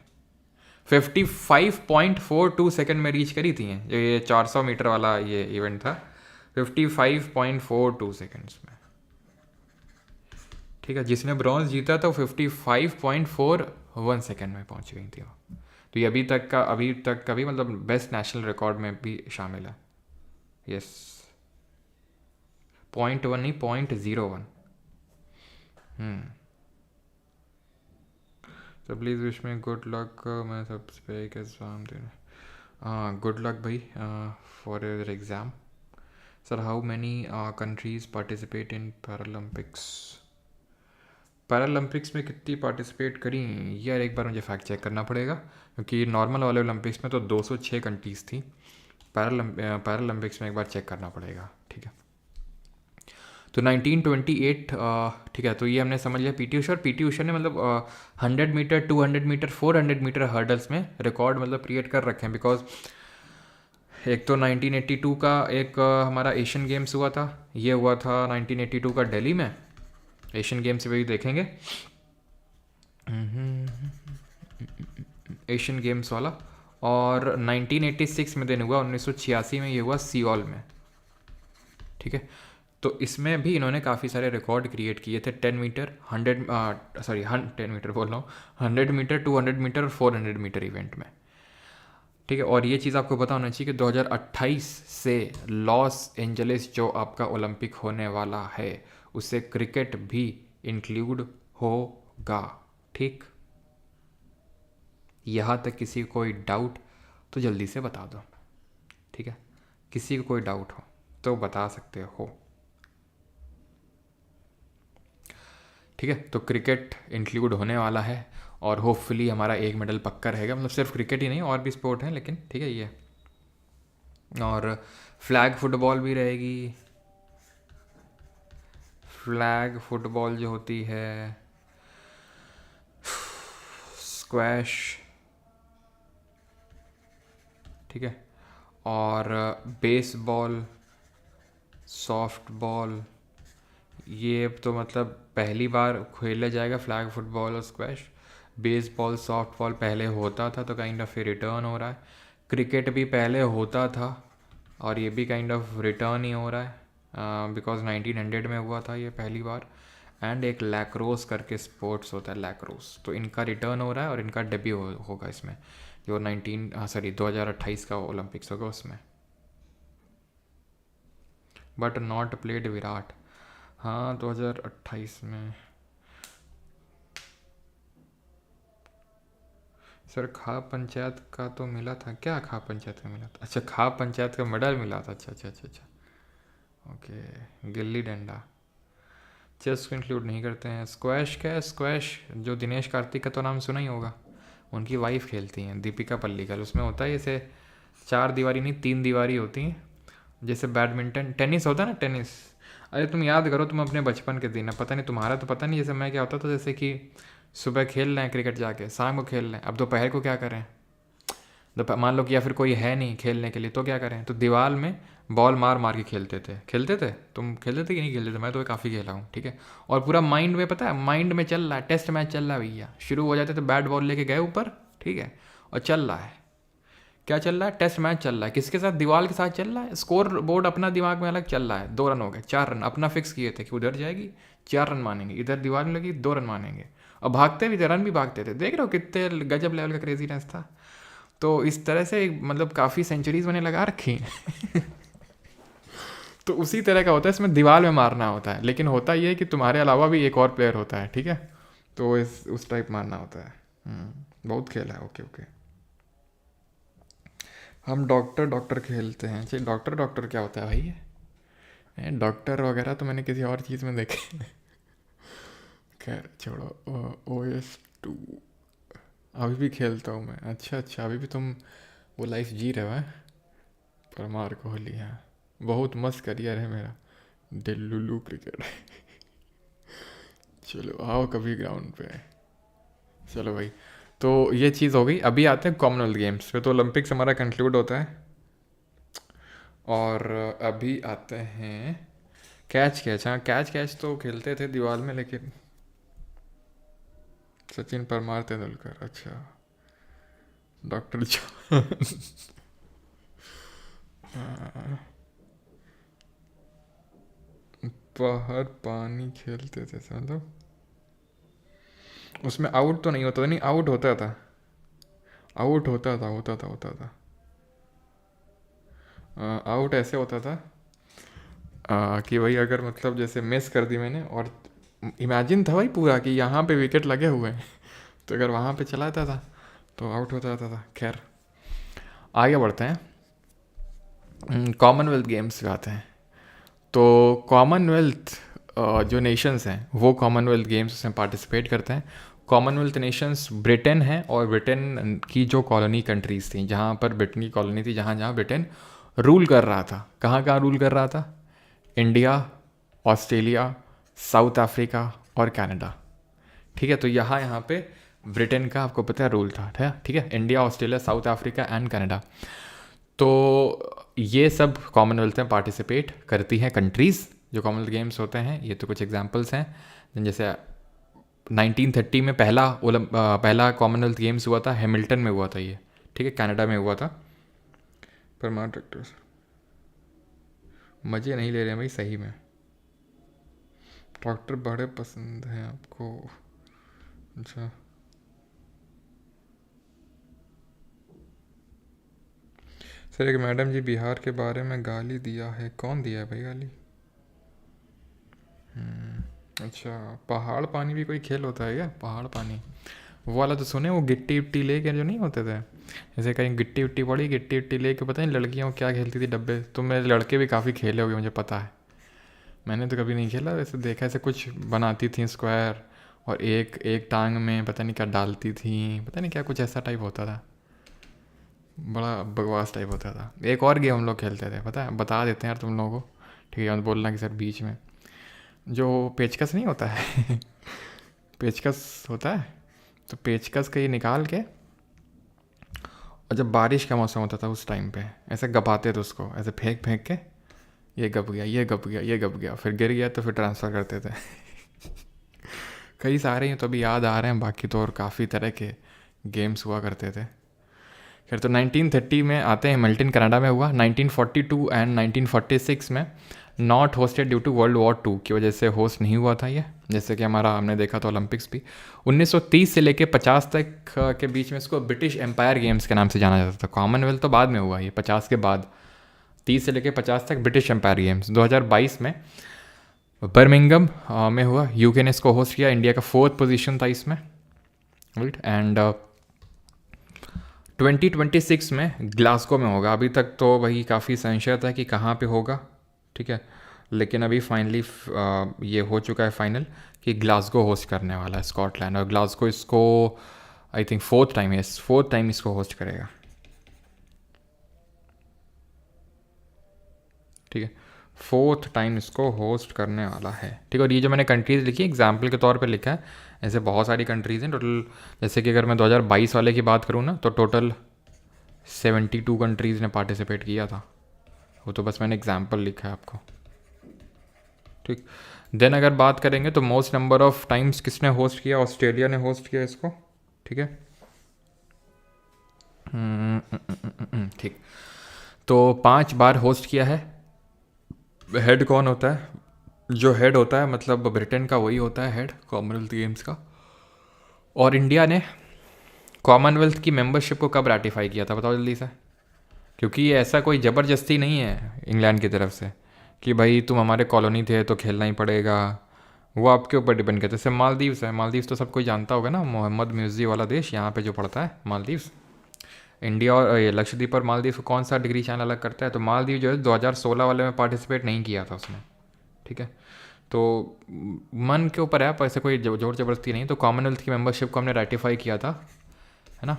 55.42 सेकेंड में रीच करी थी जो ये 400 मीटर वाला ये इवेंट था, 55.42 सेकेंड्स में, ठीक है। जिसने ब्रॉन्ज जीता था 55.41 सेकेंड में पहुंच गई थी वो। तो ये अभी तक का भी मतलब बेस्ट नेशनल रिकॉर्ड में भी शामिल है। यस, 0.1 नहीं, 0.01। तो please wish me good luck. मैं सबसे एक एग्ज़ाम देना, हाँ गुड लक भाई for your exam. Sir how many countries participate in Paralympics? Paralympics में कितनी पार्टिसिपेट करी यार, एक बार मुझे फैक्ट चेक करना पड़ेगा, क्योंकि नॉर्मल वाले ओलंपिक्स में तो 206 कंट्रीज़ थी। पैरालंपिक्स में एक बार चेक करना पड़ेगा, ठीक है। तो 1928, ठीक है। तो ये हमने समझ लिया पीटी उषा। और पीटी उषा ने मतलब 100 मीटर, 200 मीटर, 400 मीटर हर्डल्स में रिकॉर्ड मतलब क्रिएट कर रखे हैं। बिकॉज एक तो 1982 का एक हमारा एशियन गेम्स हुआ था, ये हुआ था 1982 का दिल्ली में, एशियन गेम्स भी देखेंगे, एशियन गेम्स वाला। और 1986 में दिन हुआ, 1986 में ये हुआ सियोल में, ठीक है। तो इसमें भी इन्होंने काफ़ी सारे रिकॉर्ड क्रिएट किए थे। 10 मीटर, 10 मीटर बोल रहा हूँ, 100 मीटर, 200 मीटर और 400 मीटर इवेंट में, ठीक है। और ये चीज़ आपको पता होना चाहिए कि 2028 से लॉस एंजलिस जो आपका ओलंपिक होने वाला है, उससे क्रिकेट भी इंक्लूड होगा, ठीक। यहाँ तक किसी को कोई डाउट तो जल्दी से बता दो, ठीक है। किसी को कोई डाउट हो तो बता सकते हो, ठीक है। तो क्रिकेट इंक्लूड होने वाला है, और होपफुली हमारा एक मेडल पक्का रहेगा। मतलब सिर्फ क्रिकेट ही नहीं, और भी स्पोर्ट हैं, लेकिन ठीक है ये। और फ्लैग फुटबॉल भी रहेगी। फ्लैग फुटबॉल जो होती है, स्क्वैश, ठीक है। और बेसबॉल, सॉफ्ट बॉल, ये तो मतलब पहली बार खेला जाएगा फ्लैग फुटबॉल और स्क्वैश। बेसबॉल, सॉफ्ट बॉल पहले होता था, तो काइंड ऑफ रिटर्न हो रहा है। क्रिकेट भी पहले होता था, और ये भी काइंड ऑफ रिटर्न ही हो रहा है, बिकॉज 1900 में हुआ था ये पहली बार। एंड एक लैक्रोस करके स्पोर्ट्स होता है, लैक्रोस, तो इनका रिटर्न हो रहा है, और इनका डेब्यू होगा इसमें, जो 2028 का ओलंपिक्स होगा उसमें। बट नॉट प्लेड विराट, हाँ 2028 में। सर खा पंचायत का तो मिला था क्या? खा पंचायत का मिला था, अच्छा खा पंचायत का मेडल मिला था, अच्छा अच्छा अच्छा अच्छा, ओके। गिल्ली डंडा, चेस को इंक्लूड नहीं करते हैं। स्क्वैश क्या है? स्क्वैश जो दिनेश कार्तिक का तो नाम सुना ही होगा, उनकी वाइफ खेलती हैं, दीपिका पल्लिकल। उसमें होता है जैसे 4 दीवारी नहीं, 3 दीवारी होती हैं, जैसे बैडमिंटन, टेनिस होता है ना, टेनिस। अरे तुम याद करो, तुम अपने बचपन के दिन, पता नहीं तुम्हारा तो पता नहीं, जैसे मैं क्या होता था, जैसे कि सुबह खेल रहे हैं क्रिकेट जाके, शाम को खेल रहे हैं, अब दोपहर को क्या करें, मान लो कि या फिर कोई है नहीं खेलने के लिए, तो क्या करें, तो दीवार में बॉल मार मार के खेलते थे तुम खेलते थे कि नहीं खेलते थे? मैं तो काफ़ी खेला हूँ, ठीक है। और पूरा माइंड में, पता है, माइंड में चल रहा है, टेस्ट मैच चल रहा है भैया, शुरू हो जाते थे बैट बॉल लेके गए ऊपर, ठीक है, और चल रहा है, क्या चल रहा है, टेस्ट मैच चल रहा है, किसके साथ, दीवार के साथ चल रहा है, स्कोर बोर्ड अपना दिमाग में अलग चल रहा है, 2 रन हो गए, 4 रन अपना फिक्स किए थे कि उधर जाएगी 4 रन मानेंगे, इधर दीवार में लगी 2 रन मानेंगे, और भागते भी थे, रन भी भागते थे, देख रहे हो कितने गजब लेवल का क्रेजीनेस था। तो इस तरह से मतलब काफ़ी सेंचुरीज मैंने लगा रखी हैं। तो उसी तरह का होता है, इसमें दीवार में मारना होता है, लेकिन होता ये है कि तुम्हारे अलावा भी एक और प्लेयर होता है, ठीक है, तो इस उस टाइप मारना होता है। बहुत खेला है, ओके ओके। हम डॉक्टर डॉक्टर खेलते हैं, चलिए डॉक्टर डॉक्टर क्या होता है भाई ये डॉक्टर वगैरह तो मैंने किसी और चीज़ में देखे। खैर छोड़ो। OS2 अभी भी खेलता हूँ मैं, अच्छा अच्छा, अभी भी तुम वो लाइफ जी रहे हो हैं? परमार कोहली, हाँ, बहुत मस्त करियर है मेरा, डेलुलू क्रिकेट। चलो आओ कभी ग्राउंड पे। चलो भाई, तो ये चीज़ हो गई। अभी आते हैं कॉमनवेल्थ गेम्स पे, तो ओलंपिक्स हमारा कंक्लूड होता है। और अभी आते हैं कैच कैच। हाँ, कैच कैच तो खेलते थे दीवार में, लेकिन सचिन, परमार, तेंदुलकर, अच्छा, डॉक्टर जॉन। बाहर पानी खेलते थे, मतलब उसमें आउट तो नहीं होता था, नहीं आउट होता था, आउट होता था। आउट ऐसे होता था कि भाई अगर मतलब जैसे मिस कर दी मैंने, और इमेजिन था भाई पूरा कि यहाँ पे विकेट लगे हुए हैं, तो अगर वहाँ पे चला जाता था तो आउट हो जाता था। खैर आगे बढ़ते हैं, कॉमनवेल्थ गेम्स पे आते हैं। तो कॉमनवेल्थ जो नेशंस हैं वो कॉमनवेल्थ गेम्स में पार्टिसिपेट करते हैं। कॉमनवेल्थ नेशंस ब्रिटेन है, और ब्रिटेन की जो कॉलोनी कंट्रीज़ थी, जहाँ पर ब्रिटेन की कॉलोनी थी, जहाँ जहाँ ब्रिटेन रूल कर रहा था, कहाँ कहाँ रूल कर रहा था, इंडिया, ऑस्ट्रेलिया, साउथ अफ्रीका और कनाडा, ठीक है। तो यहाँ यहाँ पे ब्रिटेन का आपको पता है रूल था, ठीक है, India, Australia, south Africa and Canada. तो ये सब कॉमनवेल्थ में पार्टिसिपेट करती हैं कंट्रीज़, जो कॉमनवेल्थ गेम्स होते हैं। ये तो कुछ एग्जांपल्स हैं, जैसे 1930 में पहला कॉमनवेल्थ गेम्स हुआ था, हैमिल्टन में हुआ था ये, ठीक है, कनाडा में हुआ था। परमार डॉक्टर मज़े नहीं ले रहे हैं भाई, सही में डॉक्टर बड़े पसंद हैं आपको, अच्छा। सर एक मैडम जी बिहार के बारे में गाली दिया है, कौन दिया है भाई गाली? अच्छा, पहाड़ पानी भी कोई खेल होता है क्या? पहाड़ पानी वो वाला तो सुने, वो गिट्टी विट्टी लेके जो नहीं होते थे, जैसे कहीं गिट्टी विट्टी पड़ी, गिट्टी विट्टी लेके, पता नहीं लड़कियाँ क्या खेलती थी डब्बे। तो मेरे लड़के भी काफ़ी खेले होंगे, मुझे पता है, मैंने तो कभी नहीं खेला, वैसे देखा ऐसे कुछ बनाती थी स्क्वायर, और एक एक टांग में पता नहीं क्या डालती थी, पता नहीं क्या कुछ ऐसा टाइप होता था, बड़ा बकवास टाइप होता था। एक और गेम हम लोग खेलते थे, पता है, बता देते हैं यार तुम लोगों को, ठीक है, बोलना कि सर बीच में, जो पेचकस नहीं होता है, पेचकस होता है, तो पेचकस का ये निकाल के, और जब बारिश का मौसम होता था उस टाइम पे ऐसे गपाते थे उसको, ऐसे फेंक फेंक के, ये गप गया, ये गप गया, ये गप गया, फिर गिर गया तो फिर ट्रांसफ़र करते थे। कई सारे हैं तो अभी याद आ रहे हैं, बाकी तो और काफ़ी तरह के गेम्स हुआ करते थे। खैर, तो 1930 में आते हैं, हैमिल्टन कनाडा में हुआ। 1942 एंड 1946 में not hosted due to world war 2 की वजह से होस्ट नहीं हुआ था ये, जैसे कि हमारा हमने देखा था ओलंपिक्स भी। 1930 से लेके 50 तक के बीच में इसको ब्रिटिश एम्पायर गेम्स के नाम से जाना जाता था। कॉमनवेल्थ तो बाद में हुआ ये, 50 के बाद। 30 से लेके 50 तक ब्रिटिश एम्पायर गेम्स। 2022 में बर्मिंघम में हुआ, यूके ने इसको होस्ट किया, इंडिया का 4th पोजीशन था इसमें, राइट। एंड 2026 में ग्लासगो में होगा। अभी तक तो वही काफ़ी संशय था कि कहाँ पे होगा, ठीक है, लेकिन अभी फाइनली ये हो चुका है फाइनल कि ग्लासगो होस्ट करने वाला है, स्कॉटलैंड। और ग्लासगो इसको आई थिंक 4th टाइम इसको होस्ट करेगा, ठीक है, 4th टाइम इसको होस्ट करने वाला है, ठीक है। और ये जो मैंने कंट्रीज़ लिखी एग्जाम्पल के तौर पे लिखा है, ऐसे बहुत सारी कंट्रीज़ हैं टोटल। जैसे कि अगर मैं 2022 वाले की बात करूँ ना, तो टोटल 72 कंट्रीज़ ने पार्टिसिपेट किया था, वो तो बस मैंने एग्जाम्पल लिखा है आपको, ठीक। देन अगर बात करेंगे तो मोस्ट नंबर ऑफ टाइम्स किसने होस्ट किया, ऑस्ट्रेलिया ने होस्ट किया इसको, ठीक है। ठीक, तो 5 बार होस्ट किया है। हेड कौन होता है, जो हेड होता है मतलब ब्रिटेन का वही होता है हेड कॉमनवेल्थ गेम्स का। और इंडिया ने कॉमनवेल्थ की मेंबरशिप को कब रैटिफाई किया था बताओ जल्दी से, क्योंकि ये ऐसा कोई ज़बरदस्ती नहीं है इंग्लैंड की तरफ से कि भाई तुम हमारे कॉलोनी थे तो खेलना ही पड़ेगा, वो आपके ऊपर डिपेंड करता है। जैसे मालदीव्स है, मालदीव्स तो सब कोई जानता होगा ना, मोहम्मद म्यूज़ी वाला देश यहाँ पे जो पड़ता है मालदीव्स। इंडिया और ये लक्षद्वीप और मालदीव को कौन सा डिग्री चैनल अलग करता है, तो मालदीव जो है 2016 वाले में पार्टिसिपेट नहीं किया था उसने, ठीक है। तो मन के ऊपर है, आप ऐसे कोई जोर ज़बरदस्ती नहीं। तो कॉमनवेल्थ की मेंबरशिप को हमने रेटिफाई किया था, है ना,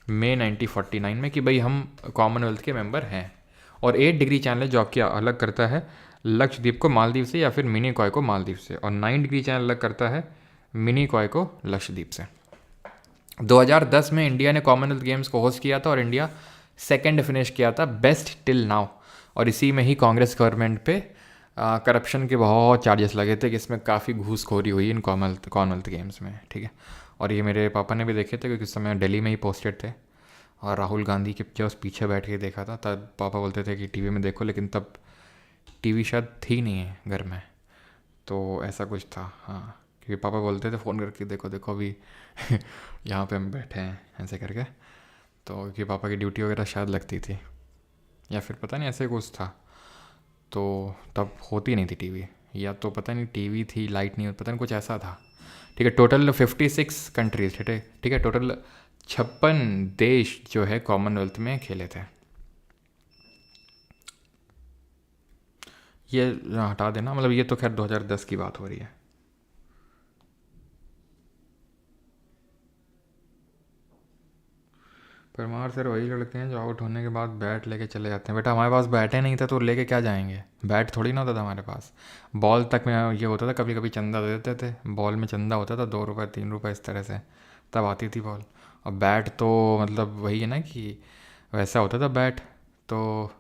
मई 1949 में, कि भाई हम कॉमनवेल्थ के मेंबर हैं। और 8 डिग्री चैनल जो आपकी अलग करता है लक्षद्वीप को मालदीव से या फिर मिनी कॉय को मालदीव से, और 9 डिग्री चैनल अलग करता है मिनी कॉय को लक्षद्वीप से। 2010 में इंडिया ने कॉमनवेल्थ गेम्स को होस्ट किया था और इंडिया सेकंड फिनिश किया था बेस्ट टिल नाउ। और इसी में ही कांग्रेस गवर्नमेंट पे करप्शन के बहुत चार्जेस लगे थे कि इसमें काफ़ी घूसखोरी हुई इन कॉमनवेल्थ गेम्स में, ठीक है। और ये मेरे पापा ने भी देखे थे क्योंकि उस समय दिल्ली में ही पोस्टेड थे, और राहुल गांधी के जस्ट पीछे बैठ के देखा था। तब पापा बोलते थे कि टीवी में देखो, लेकिन तब टीवी शायद थी नहीं है घर में, तो ऐसा कुछ था, हाँ। क्योंकि पापा बोलते थे फ़ोन करके, देखो देखो अभी यहाँ पे हम बैठे हैं ऐसे करके। तो क्योंकि पापा की ड्यूटी वगैरह शायद लगती थी, या फिर पता नहीं ऐसे कुछ था, तो तब होती नहीं थी टीवी, या तो पता नहीं टीवी थी लाइट नहीं, पता नहीं कुछ ऐसा था, ठीक है। टोटल 56 कंट्रीज, ठीक है, टोटल 56 देश जो है कॉमनवेल्थ में खेले थे। ये हटा देना, मतलब ये तो खैर 2010 की बात हो रही है। परमार सर वही लड़के हैं जो आउट होने के बाद बैट लेके चले जाते हैं। बेटा हमारे पास बैटे नहीं था तो लेके क्या जाएंगे, बैट थोड़ी ना होता था हमारे पास। बॉल तक में ये होता था, कभी कभी चंदा दे देते थे, बॉल में चंदा होता था 2 रुपये 3 रुपये इस तरह से, तब आती थी बॉल। और बैट तो मतलब वही है ना कि वैसा होता था बैट, तो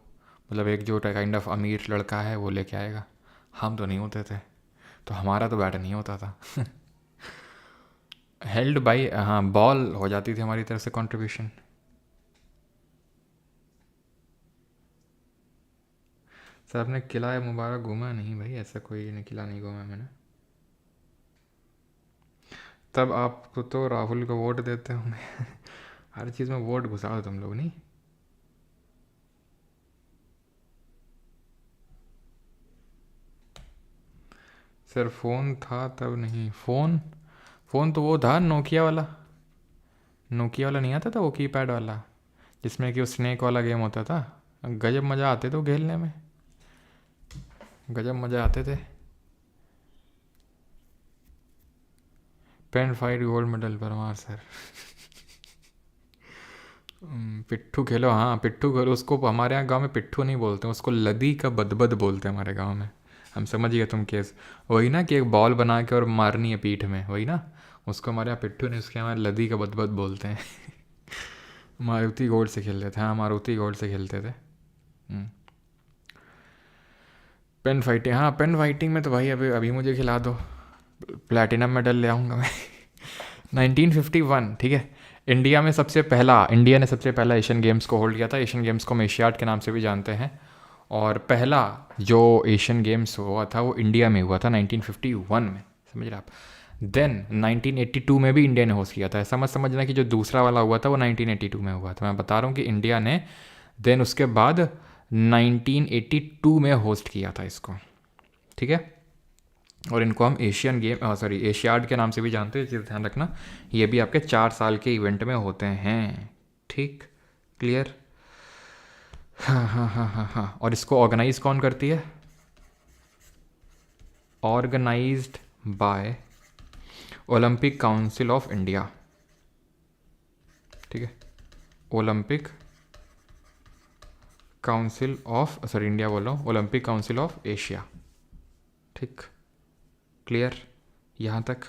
मतलब एक जो काइंड ऑफ अमीर लड़का है वो लेके आएगा, हम तो नहीं होते थे, तो हमारा तो बैट नहीं होता था। हेल्ड बाई, हाँ, बॉल हो जाती थी हमारी तरफ से कंट्रीब्यूशन। सर आपने किला मुबारक घूमा नहीं भाई, ऐसा कोई किला नहीं घूमा मैंने। तब आपको तो राहुल को वोट देते होंगे। हर चीज़ में वोट घुसा दो तुम लोग, नहीं। सर फ़ोन था तब नहीं, फ़ोन तो वो था नोकिया वाला, नोकिया वाला नहीं आता था वो कीपैड वाला, जिसमें कि वो स्नेक वाला गेम होता था। गजब मज़ा आते थे वो खेलने में, गजब मज़ा आते थे। Pen fight gold medal Parmar sir. पिट्ठू खेलो, हाँ पिट्ठू खेलो, उसको हमारे यहाँ गांव में पिट्ठू नहीं बोलते हैं, उसको लदी का बदबद बोलते हैं हमारे गांव में। हम समझ गए तुम केस, वही ना कि एक बॉल बना के और मारनी है पीठ में, वही ना, उसको हमारे यहाँ पिट्ठू नहीं, उसके हमारे लदी का बदबद बोलते हैं। मारुति गोल्ड से खेलते थे, हाँ मारुति गोल्ड से खेलते थे। पेन फाइटिंग, हाँ पेन फाइटिंग में तो भाई अभी अभी मुझे खिला दो, प्लेटिनम मेडल ले आऊँगा मैं। 1951, ठीक है। इंडिया ने सबसे पहला एशियन गेम्स को होल्ड किया था। एशियन गेम्स को हम एशियाड के नाम से भी जानते हैं। और पहला जो एशियन गेम्स हुआ था वो इंडिया में हुआ था 1951 में, समझ रहे आप। देन 1982 में भी इंडिया ने होस्ट किया था। ऐसा मत समझना कि जो दूसरा वाला हुआ था वो 1982 में हुआ था, मैं बता रहा हूँ कि इंडिया ने देन उसके बाद 1982 में होस्ट किया था इसको, ठीक है। और इनको हम एशियाड के नाम से भी जानते हैं, ध्यान रखना। ये भी आपके 4 साल के इवेंट में होते हैं, ठीक, क्लियर। हाँ हाँ हाँ हाँ हाँ। और इसको ऑर्गेनाइज कौन करती है, organised by Olympic Council of India, ठीक है। ओलंपिक काउंसिल ऑफ इंडिया बोलो, ओलंपिक काउंसिल ऑफ एशिया, ठीक, क्लियर यहाँ तक।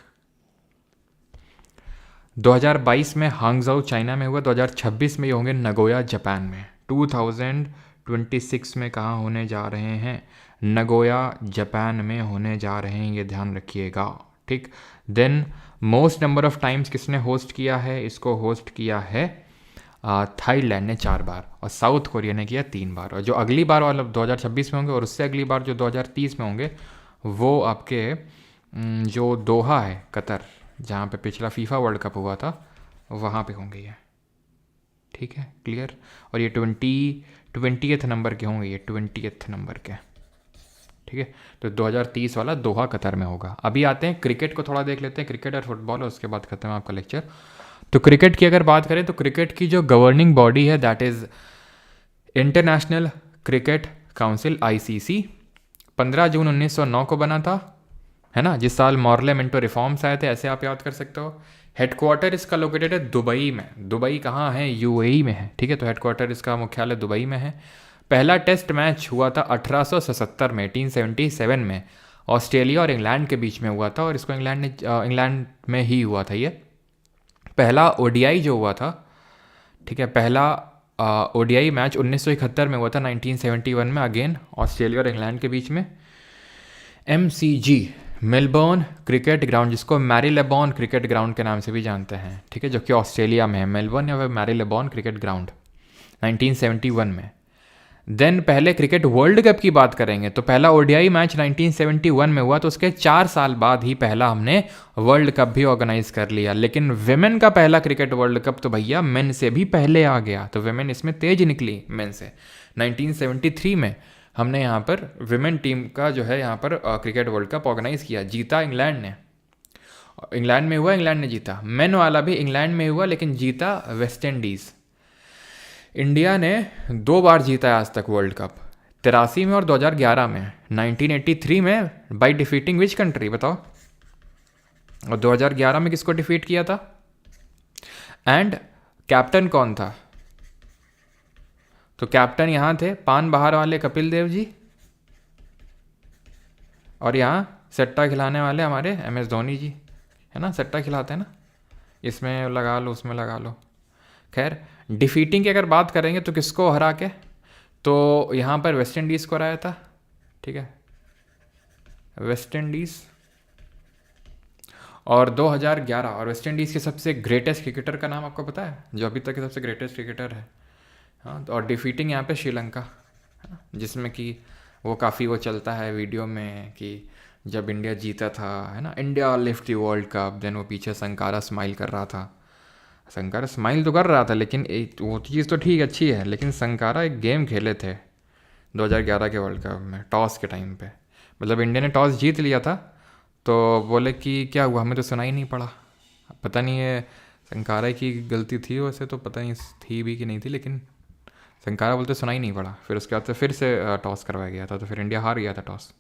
2022 में हांगझाऊ चाइना में हुआ, 2026 में ये होंगे नगोया जापान में, 2000 26 में कहाँ होने जा रहे हैं? नगोया जापान में होने जा रहे हैं, ये ध्यान रखिएगा, ठीक। Then most number of times किसने होस्ट किया है? इसको होस्ट किया है थाईलैंड ने 4 बार, और साउथ कोरिया ने किया 3 बार। और जो अगली बार वाला 2026 में होंगे, और उससे अगली बार जो 2030 में होंगे, वो आपके जो दोहा है कतर, जहाँ पे पिछला फीफा वर्ल्ड कप हुआ था, वहाँ पे होंगे ये, ठीक है, क्लियर। और ये 20th नंबर के होंगे, ये 20th नंबर के, ठीक है। तो 2030 वाला दोहा कतर में होगा। अभी आते हैं क्रिकेट को थोड़ा देख लेते हैं, क्रिकेट और फुटबॉल, और उसके बाद खत्म है आपका लेक्चर। तो क्रिकेट की अगर बात करें तो क्रिकेट की जो गवर्निंग बॉडी है that is international cricket council, ICC, 15 जून 1909 को बना था, है ना, जिस साल मॉर्ले मिंटो रिफॉर्म्स आए थे, ऐसे आप याद कर सकते हो। हेडक्वार्टर इसका लोकेटेड है दुबई में। दुबई कहाँ है? UAE में है, ठीक है। तो हेडक्वार्टर इसका मुख्यालय दुबई में है। पहला टेस्ट मैच हुआ था 1877 में, 1877 में, ऑस्ट्रेलिया और इंग्लैंड के बीच में हुआ था, और इसको इंग्लैंड में ही हुआ था ये। पहला ODI जो हुआ था, ठीक है, पहला ODI मैच 1971 में हुआ था, 1971 में, अगेन ऑस्ट्रेलिया और इंग्लैंड के बीच में। MCG मेलबर्न क्रिकेट ग्राउंड, जिसको मैरीलेबॉन क्रिकेट ग्राउंड के नाम से भी जानते हैं, ठीक है, जो कि ऑस्ट्रेलिया में है, मेलबर्न या मैरीलेबॉन क्रिकेट ग्राउंड, 1971 में। देन पहले क्रिकेट वर्ल्ड कप की बात करेंगे तो पहला ODI मैच 1971 में हुआ, तो उसके 4 साल बाद ही पहला हमने वर्ल्ड कप भी ऑर्गेनाइज कर लिया। लेकिन विमेन का पहला क्रिकेट वर्ल्ड कप तो भैया मेन से भी पहले आ गया, तो विमेन इसमें तेज निकली मेन से। 1973 में हमने यहाँ पर विमेन टीम का जो है यहाँ पर क्रिकेट वर्ल्ड कप ऑर्गेनाइज किया, जीता इंग्लैंड ने। इंग्लैंड में हुआ, इंग्लैंड ने जीता। मेन वाला भी इंग्लैंड में हुआ, लेकिन जीता वेस्ट इंडीज़। इंडिया ने 2 बार जीता है आज तक वर्ल्ड कप, 83 में और 2011 में। 1983 में बाय डिफीटिंग विच कंट्री, बताओ? और 2011 में किसको डिफीट किया था? एंड कैप्टन कौन था? तो कैप्टन यहाँ थे पान बहार वाले कपिल देव जी, और यहाँ सट्टा खिलाने वाले हमारे MS धोनी जी, है ना, सट्टा खिलाते हैं ना, इसमें लगा लो उसमें लगा लो। खैर, डिफीटिंग की अगर बात करेंगे तो किसको हरा के, तो यहाँ पर वेस्ट इंडीज़ को हराया था, ठीक है, वेस्ट इंडीज़। और 2011, और वेस्ट इंडीज़ के सबसे ग्रेटेस्ट क्रिकेटर का नाम आपको पता है, जो अभी तक के सबसे ग्रेटेस्ट क्रिकेटर है? हाँ, तो और डिफीटिंग यहाँ पे श्रीलंका, है ना, जिसमें कि वो काफ़ी वो चलता है वीडियो में कि जब इंडिया जीता था, है ना, India lift the World Cup, then वो पीछे संकारा स्माइल कर रहा था। संकारा स्माइल तो कर रहा था, लेकिन वो चीज़ तो ठीक अच्छी है, लेकिन संकारा एक गेम खेले थे 2011 के वर्ल्ड कप में, टॉस के टाइम पे, मतलब इंडिया ने टॉस जीत लिया था, तो बोले कि क्या हुआ, हमें तो सुनाई नहीं पड़ा। पता नहीं है संकारा की गलती थी वैसे, तो पता नहीं थी भी कि नहीं थी, लेकिन संकारा बोलते सुनाई नहीं पड़ा। फिर उसके बाद से फिर से टॉस करवाया गया था, तो फिर इंडिया हार गया था टॉस।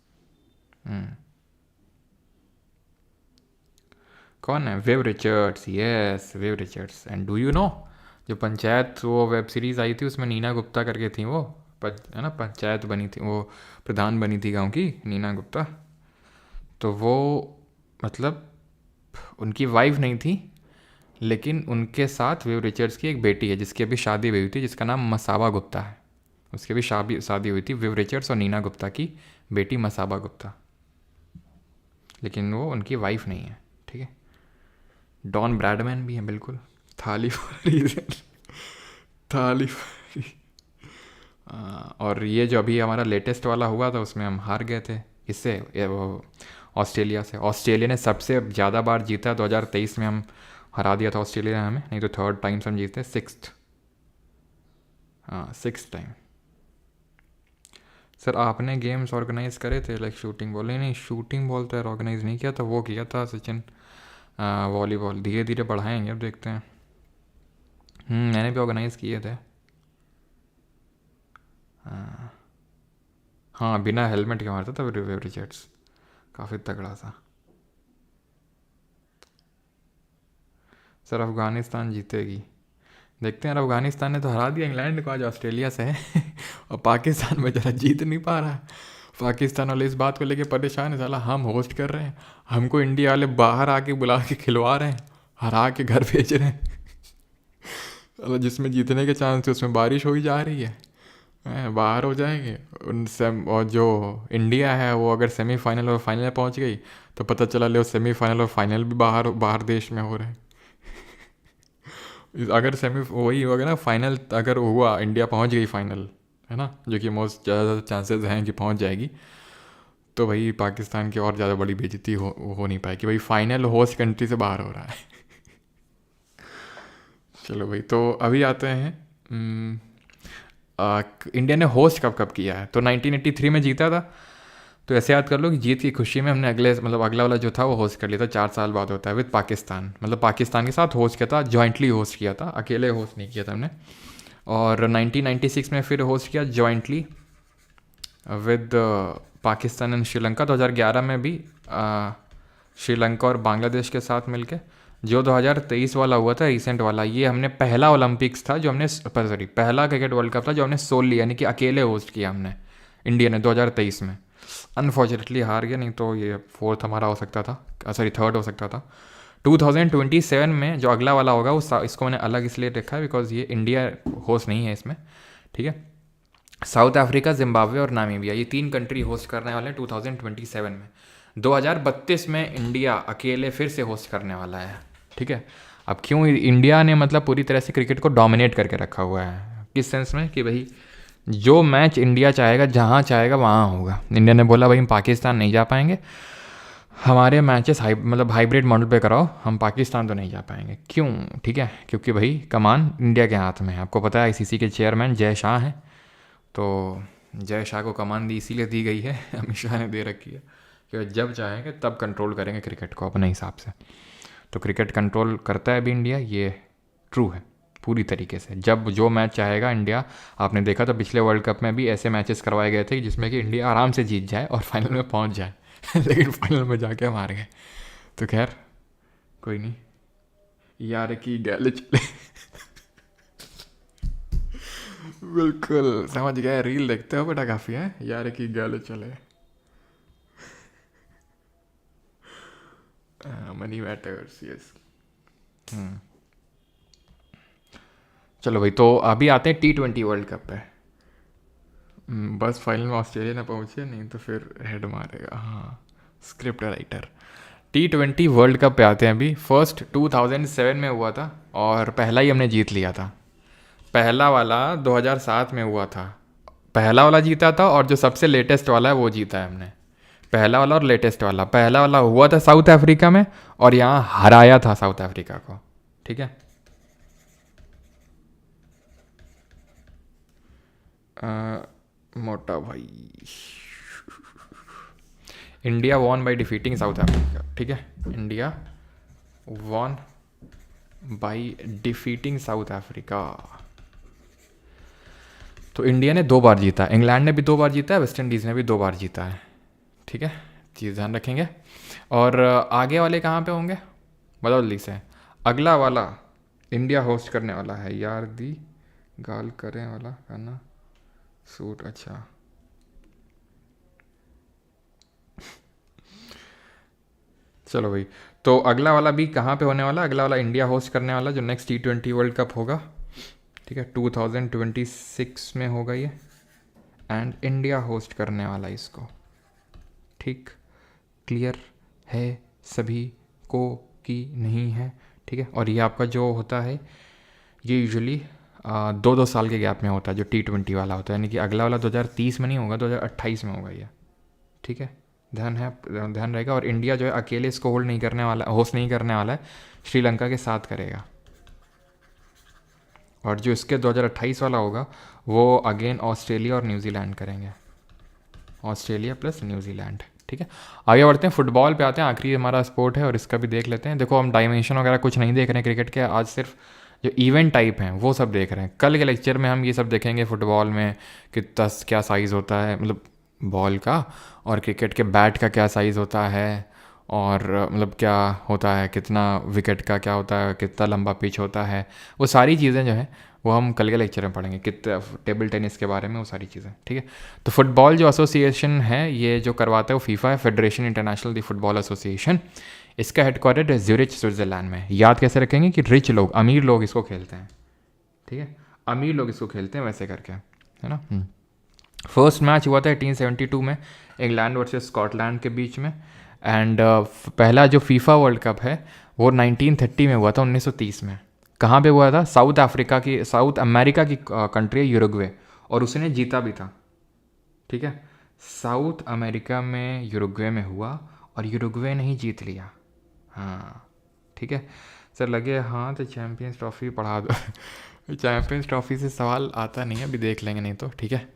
कौन है? Viv Richards, yes, Viv Richards. And do you know, जो पंचायत वो वेब सीरीज़ आई थी, उसमें नीना गुप्ता करके थी वो, है ना, पंचायत बनी थी, वो प्रधान बनी थी गांव की, नीना गुप्ता। तो वो मतलब उनकी वाइफ नहीं थी, लेकिन उनके साथ विव रिचर्ड्स की एक बेटी है, जिसकी अभी शादी हुई थी, जिसका नाम मसाबा गुप्ता है। उसकी भी शादी हुई थी, विव रिचर्ड्स और नीना गुप्ता की बेटी मसाबा गुप्ता, लेकिन वो उनकी वाइफ नहीं है, ठीक है। डॉन ब्रैडमैन भी है, बिल्कुल, थाली फॉर रीजन, थाली और ये जो अभी हमारा लेटेस्ट वाला हुआ था, उसमें हम हार गए थे इससे, वो ऑस्ट्रेलिया से। ऑस्ट्रेलिया ने सबसे ज़्यादा बार जीता, 2023 में हम हरा दिया था ऑस्ट्रेलिया ने हमें, नहीं तो 3rd टाइम हम जीते, 6th, हाँ 6th टाइम। सर आपने गेम्स ऑर्गेनाइज करे थे लाइक शूटिंग बॉल? नहीं, शूटिंग बॉल तो ऑर्गेनाइज नहीं किया था, वो किया था सचिन, वॉलीबॉल धीरे धीरे बढ़ाएंगे, अब देखते हैं। मैंने भी ऑर्गेनाइज किए थे, हाँ बिना हेलमेट के मारता था विव रिचर्ड्स, काफ़ी तगड़ा था। सर अफ़गानिस्तान जीतेगी, देखते हैं यार। अफ़गानिस्तान ने तो हरा दिया इंग्लैंड को आज ऑस्ट्रेलिया से और पाकिस्तान बेचारा जीत नहीं पा रहा है। पाकिस्तान वाले इस बात को लेके परेशान है, साला हम होस्ट कर रहे हैं, हमको इंडिया वाले बाहर आके बुला के खिलवा रहे हैं, हरा के घर भेज रहे हैं। जिसमें जीतने के चांस थे उसमें बारिश हो ही जा रही है। बाहर हो जाएंगे उनसे। और जो इंडिया है वो अगर सेमीफाइनल और फाइनल में पहुंच गई तो पता चला ले सेमीफाइनल और फाइनल भी बाहर बाहर देश में हो रहे हैं। अगर सेमी वही होगा ना, फाइनल अगर हुआ, इंडिया पहुंच गई फाइनल, है ना, जो कि मोस्ट ज़्यादा चांसेस हैं कि पहुंच जाएगी, तो भाई पाकिस्तान की और ज़्यादा बड़ी बेइज्जती हो नहीं पाएगी। भाई फाइनल होस्ट कंट्री से बाहर हो रहा है। चलो भाई, तो अभी आते हैं इंडिया ने होस्ट कब कब किया है। तो 1983 में जीता था। तो ऐसे याद कर लो कि जीत की खुशी में हमने अगला वाला जो था वो होस्ट कर लिया था। 4 साल बाद होता है विद पाकिस्तान, मतलब पाकिस्तान के साथ होस्ट किया था, जॉइंटली होस्ट किया था, अकेले होस्ट नहीं किया था हमने। और 1996 में फिर होस्ट किया jointly with Pakistan and Sri Lanka. 2011 में भी श्रीलंका और बांग्लादेश के साथ मिलके। जो 2023 वाला हुआ था रिसेंट वाला, ये हमने पहला ओलंपिक्स था जो हमने, सॉरी, पहला क्रिकेट वर्ल्ड कप था जो हमने सोली यानी कि अकेले होस्ट किया हमने, इंडिया ने 2023 में। अनफॉर्चुनेटली हार गया, नहीं तो ये फोर्थ हमारा हो सकता था, सॉरी थर्ड हो सकता था। 2027 में जो अगला वाला होगा वो इसको मैंने अलग इसलिए रखा है बिकॉज ये इंडिया होस्ट नहीं है इसमें, ठीक है। साउथ अफ्रीका, जिम्बाब्वे और नामीबिया, ये 3 कंट्री होस्ट करने वाले हैं 2027 में। 2032 में इंडिया अकेले फिर से होस्ट करने वाला है, ठीक है। अब क्यों इंडिया ने मतलब पूरी तरह से क्रिकेट को डोमिनेट करके रखा हुआ है, किस सेंस में कि भाई जो मैच इंडिया चाहेगा, जहाँ चाहेगा वहाँ होगा। इंडिया ने बोला भाई हम पाकिस्तान नहीं जा पाएंगे, हमारे मैचेस मतलब हाइब्रिड मॉडल पे कराओ, हम पाकिस्तान तो नहीं जा पाएंगे। क्यों? ठीक है, क्योंकि भाई कमान इंडिया के हाथ में है। आपको पता है आईसीसी के चेयरमैन जय शाह हैं, तो जय शाह को कमान दी इसीलिए दी गई है, अमित शाह ने दे रखी है कि जब चाहेंगे तब कंट्रोल करेंगे क्रिकेट को अपने हिसाब से। तो क्रिकेट कंट्रोल करता है अभी इंडिया, ये ट्रू है पूरी तरीके से। जब जो मैच चाहेगा इंडिया, आपने देखा तो पिछले वर्ल्ड कप में भी ऐसे मैचेस करवाए गए थे जिसमें कि इंडिया आराम से जीत जाए और फाइनल में पहुंच जाए लेकिन फाइनल में जाके हार गए। तो खैर कोई नहीं, यार की गैल चले बिल्कुल समझ गए, रील देखते हो बेटा काफ़ी है, यार की गैल चले। Money matters, yes. चलो भाई, तो अभी आते हैं T20 वर्ल्ड कप पे। बस फाइनल में ऑस्ट्रेलिया ना पहुंचे, नहीं तो फिर हेड मारेगा। हाँ, script writer. T20 world cup पे आते हैं अभी। फर्स्ट 2007 में हुआ था और पहला ही हमने जीत लिया था। पहला वाला 2007 में हुआ था, पहला वाला जीता था, और जो सबसे लेटेस्ट वाला है वो जीता है हमने। पहला वाला और लेटेस्ट वाला, पहला वाला हुआ था साउथ अफ्रीका में और यहाँ हराया था साउथ अफ्रीका को, ठीक है। मोटा भाई, India won by defeating south Africa, ठीक है। India won by defeating south Africa. तो इंडिया ने 2 बार जीता, इंग्लैंड ने भी 2 बार जीता है, वेस्ट इंडीज़ ने भी 2 बार जीता है, ठीक है। चीज़ ध्यान रखेंगे। और आगे वाले कहाँ पे होंगे, बदल दी से अगला वाला इंडिया होस्ट करने वाला है। यार दी गाल करें वाला गाना सूट, अच्छा चलो भाई, तो अगला वाला भी कहाँ पे होने वाला, अगला वाला इंडिया होस्ट करने वाला जो नेक्स्ट T20 वर्ल्ड कप होगा, ठीक है, 2026 में होगा ये, एंड इंडिया होस्ट करने वाला इसको, ठीक। क्लियर है सभी को कि नहीं है, ठीक है। और ये आपका जो होता है ये यूजुअली 2-2 साल के गैप में होता है जो T20 वाला होता है, यानी कि अगला वाला 2030 में नहीं होगा, 2028 में होगा ये, ठीक है। ध्यान रहेगा। और इंडिया जो है अकेले इसको होस्ट नहीं करने वाला है, श्रीलंका के साथ करेगा। और जो इसके 2028 वाला होगा वो अगेन ऑस्ट्रेलिया और न्यूजीलैंड करेंगे, ऑस्ट्रेलिया प्लस न्यूजीलैंड, ठीक है। आगे बढ़ते हैं, फुटबॉल पे आते हैं, आखिरी हमारा स्पोर्ट है और इसका भी देख लेते हैं। देखो हम डायमेंशन वगैरह कुछ नहीं देख रहे हैं क्रिकेट के, आज सिर्फ जो इवेंट टाइप हैं वो सब देख रहे हैं। कल के लेक्चर में हम ये सब देखेंगे, फुटबॉल में कितना क्या साइज़ होता है मतलब बॉल का, और क्रिकेट के बैट का क्या साइज़ होता है, और मतलब क्या होता है, कितना विकेट का क्या होता है, कितना लंबा पिच होता है, वो सारी चीज़ें जो है वो हम कल के लेक्चर में पढ़ेंगे, कितना टेबल टेनिस के बारे में, वो सारी चीज़ें, ठीक है। तो फुटबॉल जो एसोसिएशन है ये जो करवाता है वो फीफा है, federation international the football association. इसका हेडक्वार्टर है ज्यूरिच स्विट्ज़रलैंड में। याद कैसे रखेंगे कि रिच लोग, अमीर लोग इसको खेलते हैं, ठीक है, अमीर लोग इसको खेलते हैं वैसे करके, है ना। फर्स्ट मैच हुआ था 1872 में इंग्लैंड वर्सेस स्कॉटलैंड के बीच में। एंड पहला जो फीफा वर्ल्ड कप है वो 1930 में हुआ था, 1930 में। कहाँ पे हुआ था? साउथ अमेरिका की कंट्री है यूरुग्वे, और उसने जीता भी था। ठीक है, साउथ अमेरिका में यूरुग्वे में हुआ और यूरुग्वे ने ही जीत लिया। हाँ ठीक है सर, लगे हाँ तो चैम्पियंस ट्रॉफी पढ़ा दो। चैम्पियंस ट्रॉफी से सवाल आता नहीं है, अभी देख लेंगे नहीं तो। ठीक है,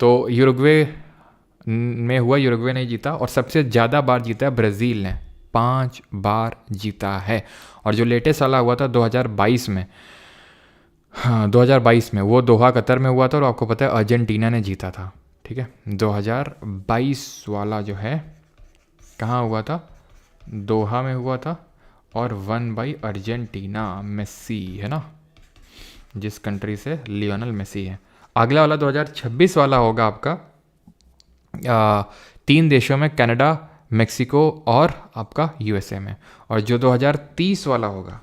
तो यूरुग्वे में हुआ, यूरुग्वे ने जीता, और सबसे ज़्यादा बार जीता है ब्राज़ील ने, 5 बार जीता है। और जो लेटेस्ट वाला हुआ था 2022 में, हाँ 2022 में, वो दोहा कतर में हुआ था, और आपको पता है अर्जेंटीना ने जीता था। ठीक है, 2022 वाला जो है कहाँ हुआ था? दोहा में हुआ था, और 1 बाई अर्जेंटीना, मेस्सी है ना, जिस कंट्री से लियोनल मेसी है। अगला वाला 2026 वाला होगा आपका 3 देशों में, कनाडा, मेक्सिको और आपका यूएसए में। और जो 2030 वाला होगा,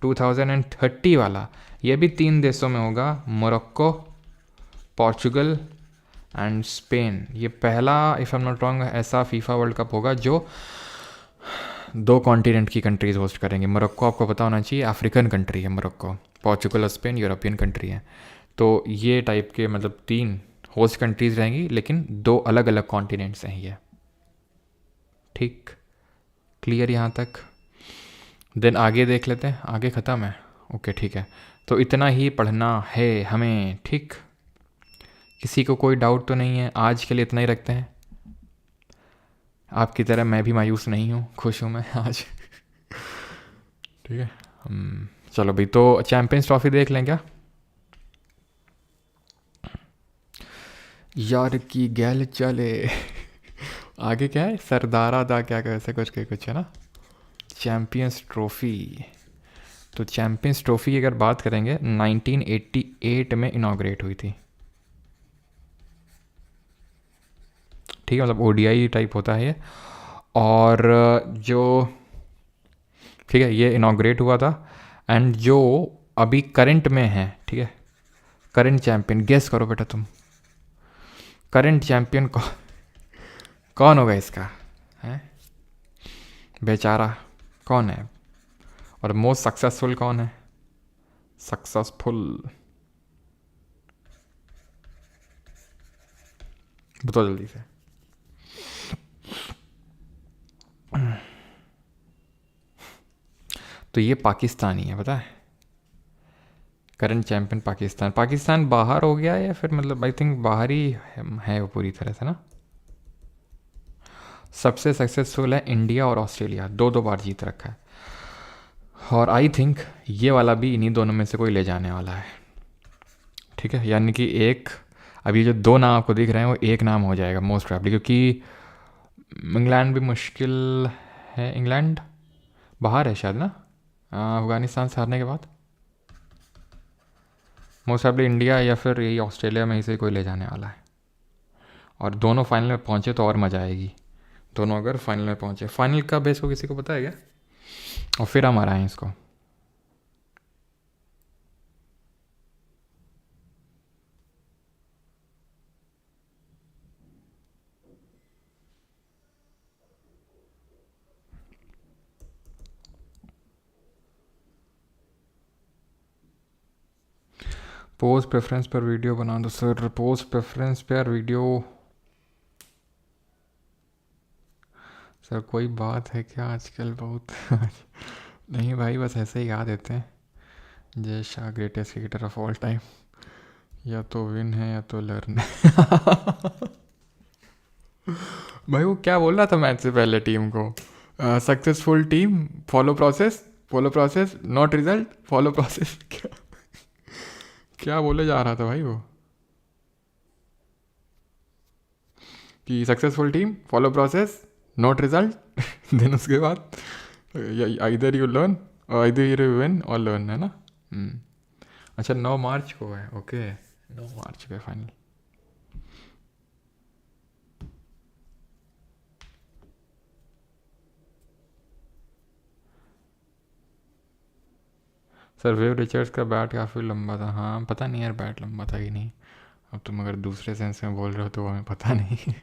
2030 वाला, ये भी 3 देशों में होगा, मोरक्को, पोर्चुगल एंड स्पेन। ये पहला, if I am not wrong, ऐसा फीफा वर्ल्ड कप होगा जो 2 कॉन्टिनेंट की कंट्रीज़ होस्ट करेंगे। मोरक्को आपको पता होना चाहिए अफ्रीकन कंट्री है मोरक्को, पोर्चुगल और स्पेन यूरोपियन कंट्री है। तो ये टाइप के मतलब 3 होस्ट कंट्रीज़ रहेंगी, लेकिन 2 अलग अलग कॉन्टिनेंट्स हैं ये। ठीक, क्लियर यहाँ तक? देन आगे देख लेते हैं, आगे ख़त्म है। ओके ठीक है, तो इतना ही पढ़ना है हमें। ठीक, किसी को कोई डाउट तो नहीं है? आज के लिए इतना ही रखते हैं। आपकी तरह मैं भी मायूस नहीं हूँ, खुश हूँ मैं आज। ठीक है, चलो भाई, तो चैम्पियंस ट्रॉफी देख लें क्या? यार की गैल चले। आगे क्या है? सरदारा दा क्या कैसे कुछ है ना, चैम्पियंस ट्रॉफी। तो चैम्पियंस ट्रॉफी की अगर बात करेंगे, 1988 में इनाग्रेट हुई थी। ठीक है, मतलब ओडीआई टाइप होता है ये। और जो, ठीक है, ये इनाग्रेट हुआ था। एंड जो अभी करंट में है, ठीक है, करंट चैम्पियन, गेस करो बेटा तुम, करंट चैम्पियन कौन होगा इसका? है बेचारा, कौन है? और मोस्ट सक्सेसफुल कौन है? सक्सेसफुल बताओ जल्दी से। तो ये पाकिस्तानी है, पता है? Current champion Pakistan. पाकिस्तान बाहर हो गया, या फिर मतलब आई थिंक बाहर ही है वो पूरी तरह से ना। सबसे सक्सेसफुल है इंडिया और ऑस्ट्रेलिया, 2 बार जीत रखा है। और आई थिंक ये वाला भी इन्हीं दोनों में से कोई ले जाने वाला है। ठीक है, यानी कि एक, अभी जो 2 नाम आपको दिख रहे हैं वो एक नाम हो जाएगा मोस्ट प्रॉब्ली, क्योंकि इंग्लैंड भी मुश्किल है। इंग्लैंड बाहर है शायद ना, अफगानिस्तान से हारने के बाद। मोस्ट प्रॉब्ली इंडिया या फिर यही ऑस्ट्रेलिया में ही से कोई ले जाने वाला है। और दोनों फाइनल में पहुँचे तो और मज़ा आएगी। दोनों अगर फाइनल में पहुँचे, फाइनल का बेस को किसी को पता है क्या? और फिर हम हराएं इसको। पोस्ट प्रेफरेंस पर वीडियो बना दो सर। पोस्ट प्रेफरेंस पर वीडियो सर, कोई बात है क्या आजकल? बहुत नहीं भाई, बस ऐसे ही याद देते हैं। Jay Shah greatest cricketer of all time, या तो विन है या तो लर्न है। भाई वो क्या बोल रहा था मैच से पहले टीम को? Successful team follow process not result, follow process. क्या क्या बोले जा रहा था भाई वो? कि successful team follow process not result. Then उसके बाद इधर यू लर्न, इधर यू विन और लर्न, है ना। अच्छा 9 मार्च को है, ओके 9 मार्च पे फाइनल। सर वेव रिचर्ड्स का बैट काफ़ी लंबा था। हाँ पता नहीं यार, बैट लंबा था कि नहीं, अब तुम अगर दूसरे सेंस में बोल रहे हो तो वो हमें पता नहीं।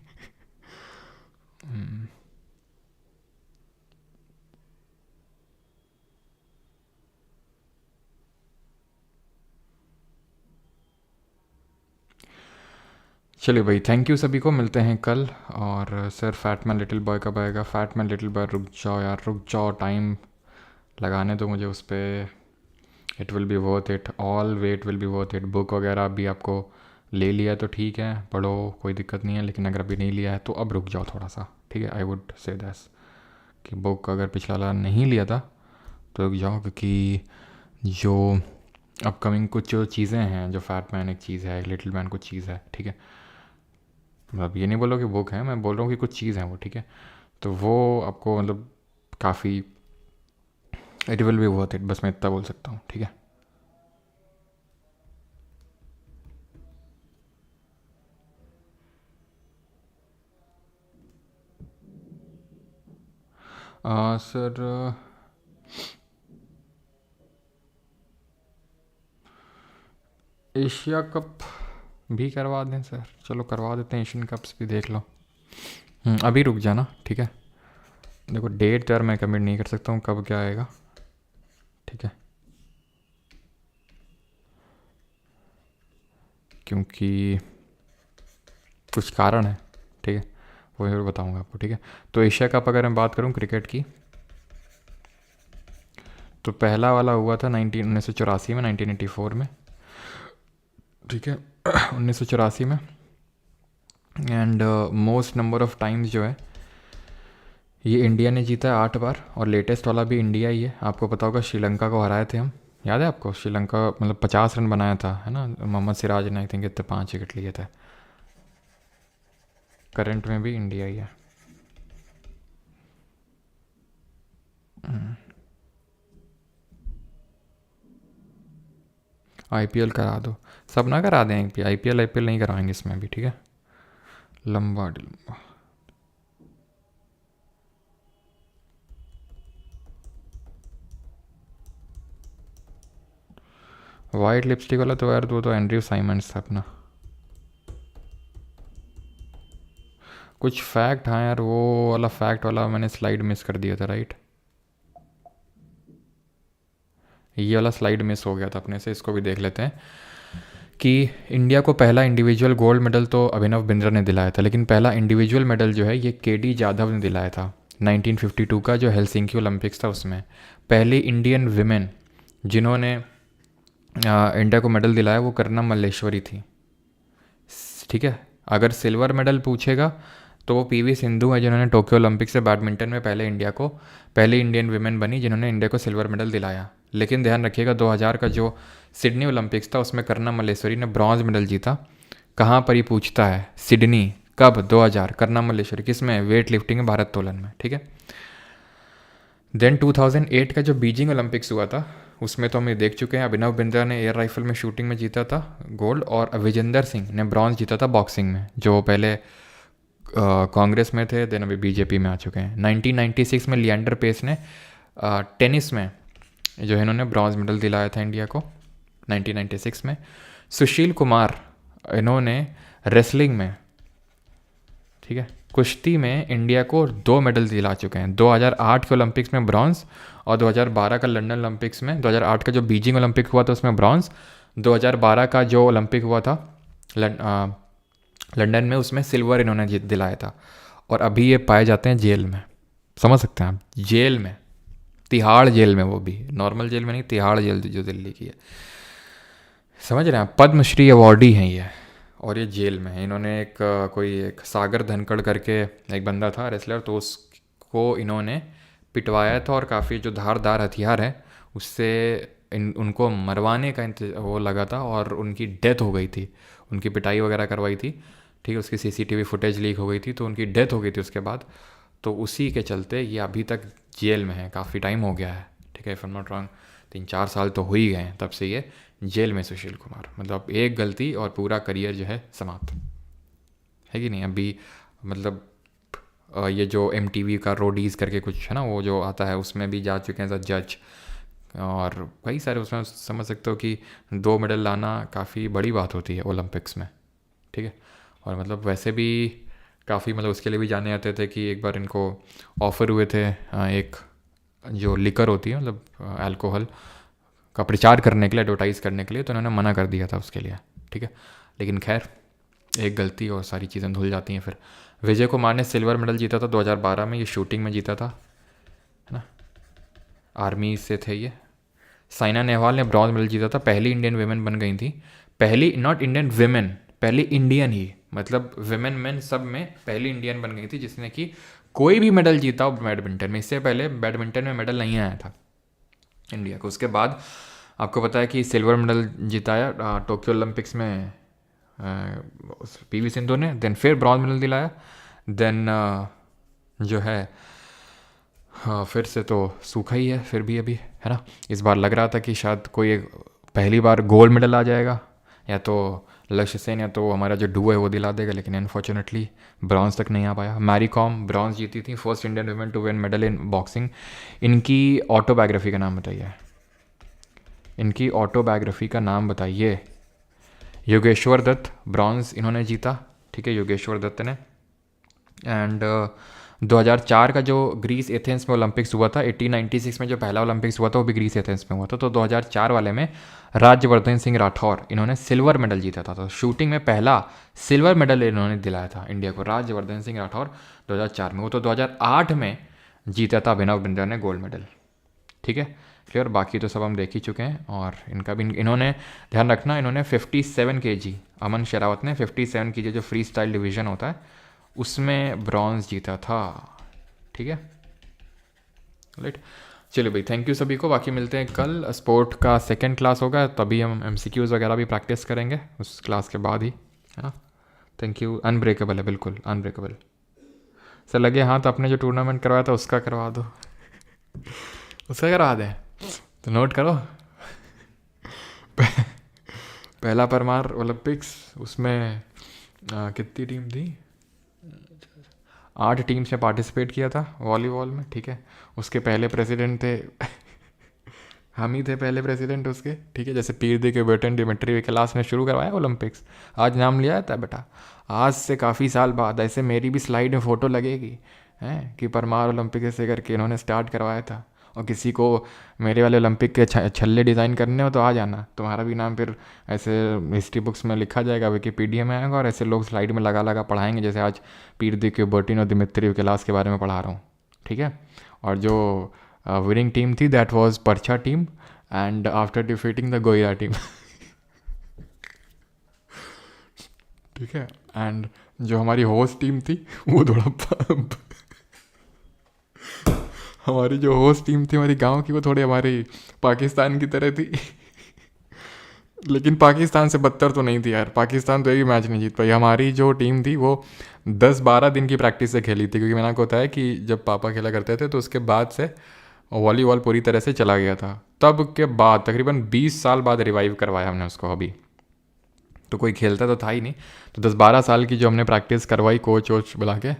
चलिए भाई, थैंक यू सभी को, मिलते हैं कल। और sir fat man little boy कब आएगा? फैट मैन लिटिल बॉय रुक जाओ यार, रुक जाओ, टाइम लगाने दो मुझे उस पर। It will be worth it, all weight will be worth it. Book वगैरह अभी आपको ले लिया है तो ठीक है, पढ़ो, कोई दिक्कत नहीं है। लेकिन अगर अभी नहीं लिया है तो अब रुक जाओ थोड़ा सा, ठीक है। आई वुड से दैस कि बुक अगर पिछला वाला नहीं लिया था तो रुक जाओ, क्योंकि जो अपकमिंग कुछ जो चीज़ें हैं, जो फैट मैन एक चीज़ है, लिटिल मैन कुछ चीज़ है, ठीक है। मतलब ये नहीं बोलो कि बुक है, मैं बोल रहा हूँ कि कुछ चीज़ है वो, ठीक है। तो वो आपको मतलब काफ़ी, it will be worth it, बस मैं इतना बोल सकता हूँ, ठीक है। सर एशिया कप भी करवा दें सर? चलो करवा देते हैं, एशियन कप्स भी देख लो। अभी रुक जाना, ठीक है। देखो डेट तो यार मैं कमिट नहीं कर सकता हूँ कब क्या आएगा, ठीक है, क्योंकि कुछ कारण है, ठीक है, वो जरूर बताऊँगा आपको, ठीक है। तो एशिया कप अगर मैं बात करूँ क्रिकेट की, तो पहला वाला हुआ था 1984 में, 1984 में, ठीक है। 1984 में। And most number of times जो है ये इंडिया ने जीता है 8 बार, और लेटेस्ट वाला भी इंडिया ही है। आपको पता होगा श्रीलंका को हराए थे हम, याद है आपको? श्रीलंका मतलब 50 रन बनाया था, है ना, मोहम्मद सिराज ने आई थिंक इतने 5 विकेट लिए थे। करंट में भी इंडिया ही है। आईपीएल करा दो, सब ना करा दें, आईपीएल आईपीएल नहीं कराएंगे इसमें भी, ठीक है। लंबा लंबा वाइट लिपस्टिक वाला तो यार वो तो एंड्रयू साइमंड्स था अपना। कुछ फैक्ट, हाँ यार वो वाला फैक्ट वाला मैंने स्लाइड मिस कर दिया था, राइट। ये वाला स्लाइड मिस हो गया था अपने से, इसको भी देख लेते हैं कि इंडिया को पहला इंडिविजुअल गोल्ड मेडल तो अभिनव बिंद्रा ने दिलाया था, लेकिन पहला इंडिविजुअल मेडल जो है ये केडी जाधव ने दिलाया था 1952 का जो हेलसिंकी ओलंपिक्स था उसमें। पहली इंडियन विमेन जिन्होंने इंडिया को मेडल दिलाया वो करना मल्लेश्वरी थी, ठीक है। अगर सिल्वर मेडल पूछेगा तो वो पीवी सिंधु है जिन्होंने टोक्यो ओलंपिक से बैडमिंटन में पहले इंडियन विमेन बनी जिन्होंने इंडिया को सिल्वर मेडल दिलाया। लेकिन ध्यान रखिएगा 2000 का जो सिडनी ओलंपिक्स था उसमें करना मल्लेश्वरी ने ब्रॉन्ज मेडल जीता। कहाँ पर ही पूछता है, सिडनी कब? 2000, करना मल्लेश्वरी किस में? वेट लिफ्टिंग में, भारत तोलन में, ठीक है। देन 2008 का जो बीजिंग ओलंपिक्स हुआ था उसमें तो हम ये देख चुके हैं, अभिनव बिंद्रा ने एयर राइफल में शूटिंग में जीता था गोल्ड, और विजेंदर सिंह ने ब्रॉन्ज जीता था बॉक्सिंग में, जो पहले कांग्रेस में थे, देन अभी बीजेपी में आ चुके हैं। 1996 में लिएंडर पेस ने टेनिस में जो है इन्होंने ब्रॉन्ज मेडल दिलाया था इंडिया को 1996 में। सुशील कुमार इन्होंने रेसलिंग में, ठीक है, कुश्ती में इंडिया को 2 मेडल दिला चुके हैं, 2008 के ओलंपिक्स में ब्रॉन्ज, और 2012 का लंदन ओलंपिक्स में। 2008 का जो बीजिंग ओलंपिक हुआ था उसमें ब्रॉन्ज, 2012 का जो ओलंपिक हुआ था लंदन में उसमें सिल्वर इन्होंने दिलाया था। और अभी ये पाए जाते हैं जेल में, समझ सकते हैं आप, जेल में, तिहाड़ जेल में, वो भी नॉर्मल जेल में नहीं, तिहाड़ जेल जो दिल्ली की है, समझ रहे हैं। पद्मश्री अवॉर्डी हैं ये, और ये जेल में है। इन्होंने कोई एक सागर धनखड़ करके एक बंदा था रेसलर, तो उसको इन्होंने पिटवाया था, और काफ़ी जो धारदार हथियार है उससे उनको मरवाने का वो लगा था, और उनकी डेथ हो गई थी। उनकी पिटाई वगैरह करवाई थी, ठीक है, उसकी सीसीटीवी फुटेज लीक हो गई थी, तो उनकी डेथ हो गई थी उसके बाद। तो उसी के चलते ये अभी तक जेल में है, काफ़ी टाइम हो गया है, ठीक है, if I am not wrong 3-4 साल तो हो ही गए हैं तब से ये जेल में। सुशील कुमार मतलब एक गलती और पूरा करियर जो है समाप्त, है कि नहीं। अभी मतलब ये जो MTV का रोडीज़ करके कुछ है ना, वो जो आता है उसमें भी जा चुके हैं एज जज, और कई सारे उसमें समझ सकते हो कि 2 मेडल लाना काफ़ी बड़ी बात होती है ओलंपिक्स में, ठीक है। और मतलब वैसे भी काफ़ी मतलब उसके लिए भी जाने आते थे कि एक बार इनको ऑफ़र हुए थे एक जो लिकर होती है मतलब अल्कोहल का प्रचार करने के लिए, एडवर्टाइज़ करने के लिए, तो उन्होंने मना कर दिया था उसके लिए, ठीक है। लेकिन खैर एक गलती और सारी चीज़ें धुल जाती हैं फिर। विजय कुमार ने सिल्वर मेडल जीता था 2012 में, ये शूटिंग में जीता था, है ना, आर्मी से थे ये। साइना नेहवाल ने ब्रॉन्ज मेडल जीता था, पहली इंडियन वेमेन बन गई थी, पहली नॉट इंडियन वेमेन, पहली इंडियन ही, मतलब वेमेन मेन सब में पहली इंडियन बन गई थी जिसने कि कोई भी मेडल जीता हो बैडमिंटन में। इससे पहले बैडमिंटन में मेडल नहीं आया था इंडिया को। उसके बाद आपको पता है कि सिल्वर मेडल जिताया टोक्यो ओलंपिक्स में पीवी सिंधु ने, देन फिर ब्रॉन्ज मेडल दिलाया, देन जो है हाँ फिर से तो सूखा ही है फिर भी अभी, है ना। इस बार लग रहा था कि शायद कोई एक पहली बार गोल्ड मेडल आ जाएगा, या तो लक्ष्य सेन या तो हमारा जो डुओ है वो दिला देगा, लेकिन अनफॉर्चुनेटली ब्रॉन्ज तक नहीं आ पाया। मैरी कॉम ब्रॉन्ज जीती थी, first Indian women to win medal in boxing. इनकी ऑटोबायोग्राफी का नाम बताइए, इनकी ऑटोबायोग्राफी का नाम बताइए। योगेश्वर दत्त ब्रॉन्ज इन्होंने जीता, ठीक है, योगेश्वर दत्त ने। एंड 2004 का जो ग्रीस एथेंस में ओलंपिक्स हुआ था, 1896 में जो पहला ओलंपिक्स हुआ था वो भी ग्रीस एथेंस में हुआ था, तो 2004 वाले में राज्यवर्धन सिंह राठौर इन्होंने सिल्वर मेडल जीता था। तो शूटिंग में पहला सिल्वर मेडल इन्होंने दिलाया था इंडिया को, राज्यवर्धन सिंह राठौर 2004 में। वो तो 2008 में जीता था अभिनव बिंद्रा ने गोल्ड मेडल, ठीक है क्लियर। बाकी तो सब हम देख ही चुके हैं। और इनका भी इन्होंने ध्यान रखना, इन्होंने 57 kg, अमन शेरावत ने 57 kg जो फ्री स्टाइल डिवीज़न होता है उसमें ब्रॉन्ज जीता था, ठीक है राइट। चलिए भाई, थैंक यू सभी को। बाकी मिलते हैं कल, स्पोर्ट का सेकंड क्लास होगा तभी हम MCQs वगैरह भी प्रैक्टिस करेंगे उस क्लास के बाद ही, है ना। Thank you. अनब्रेकेबल है, बिल्कुल अनब्रेकेबल। सर लगे हाँ तो अपने जो टूर्नामेंट करवाया था उसका करवा दो उसका करवा दें तो नोट करो पहला परमार ओलंपिक्स, उसमें कितनी टीम थी, 8 टीम्स ने पार्टिसिपेट किया था वॉलीबॉल में, ठीक है। उसके पहले प्रेसिडेंट थे हम ही थे पहले प्रेसिडेंट उसके, ठीक है। जैसे पीर दी के बेटन डिमिट्री विकलास ने शुरू करवाया ओलंपिक्स, आज नाम लिया था बेटा, आज से काफ़ी साल बाद। ऐसे मेरी भी स्लाइड में फ़ोटो लगेगी हैं कि परमार ओलंपिक ऐसे करके इन्होंने स्टार्ट करवाया था। और किसी को मेरे वाले ओलंपिक के छल्ले डिज़ाइन करने हो तो आ जाना, तुम्हारा भी नाम फिर ऐसे हिस्ट्री बुक्स में लिखा जाएगा, विकीपीडिया में आएगा, और ऐसे लोग स्लाइड में लगा लगा पढ़ाएंगे जैसे आज पीर दी के बर्टिन और दिमित्री विकलास के बारे में पढ़ा रहा हूँ, ठीक है। और जो विनिंग टीम थी दैट वाज परछा team, and after defeating the गोइरा टीम ठीक है। एंड जो हमारी होस्ट टीम थी वो थोड़ा हमारी जो होस्ट टीम थी हमारी गांव की, वो थोड़ी हमारी पाकिस्तान की तरह थी लेकिन पाकिस्तान से बदतर तो नहीं थी यार, पाकिस्तान तो एक भी मैच नहीं जीत पाई। हमारी जो टीम थी वो 10-12 दिन की प्रैक्टिस से खेली थी, क्योंकि मैंने आपको बताया कि जब पापा खेला करते थे तो उसके बाद से वॉलीबॉल पूरी तरह से चला गया था। तब के बाद तकरीबन 20 साल बाद रिवाइव करवाया हमने उसको अभी, तो कोई खेलता तो था ही नहीं। तो 10-12 साल की जो हमने प्रैक्टिस करवाई कोच वोच बुला के,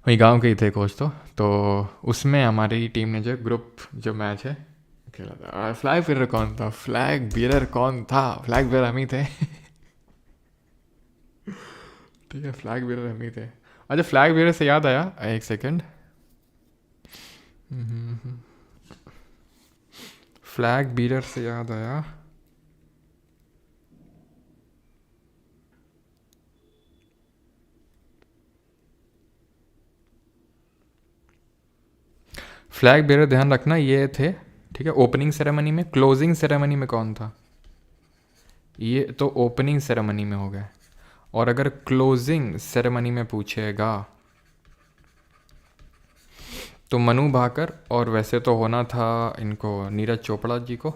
वही गांव के ही थे कोच, तो उसमें हमारी टीम ने जो ग्रुप जो मैच है खेला था। फ्लैग बीरर कौन था, फ्लैग बीरर कौन था, फ्लैग बीरर हम ही थे ठीक है, फ्लैग बीरर हम ही थे। अच्छा, फ्लैग बीरर से याद आया, एक सेकंड, फ्लैग बीरर से याद आया, फ्लैग बेरर ध्यान रखना ये थे, ठीक है। ओपनिंग सेरेमनी में, क्लोजिंग सेरेमनी में कौन था, ये तो ओपनिंग सेरेमनी में हो गया। और अगर क्लोजिंग सेरेमनी में पूछेगा तो मनु भाकर, और वैसे तो होना था इनको नीरज चोपड़ा जी को,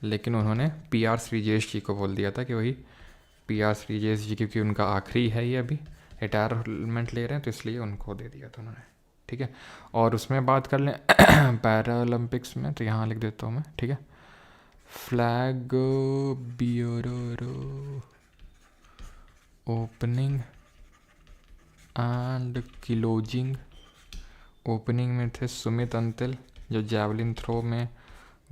लेकिन उन्होंने PR श्रीजेश जी को बोल दिया था कि वही PR श्रीजेश जी, क्योंकि उनका आखिरी है ये, अभी रिटायरमेंट ले रहे हैं तो इसलिए उनको दे दिया था उन्होंने, ठीक है। और उसमें बात कर लें पैरा ओलंपिक्स में, तो यहाँ लिख देता हूँ मैं, ठीक है। Flag bearer opening and closing. Opening में थे सुमित अंतिल, जो जैवलिन थ्रो में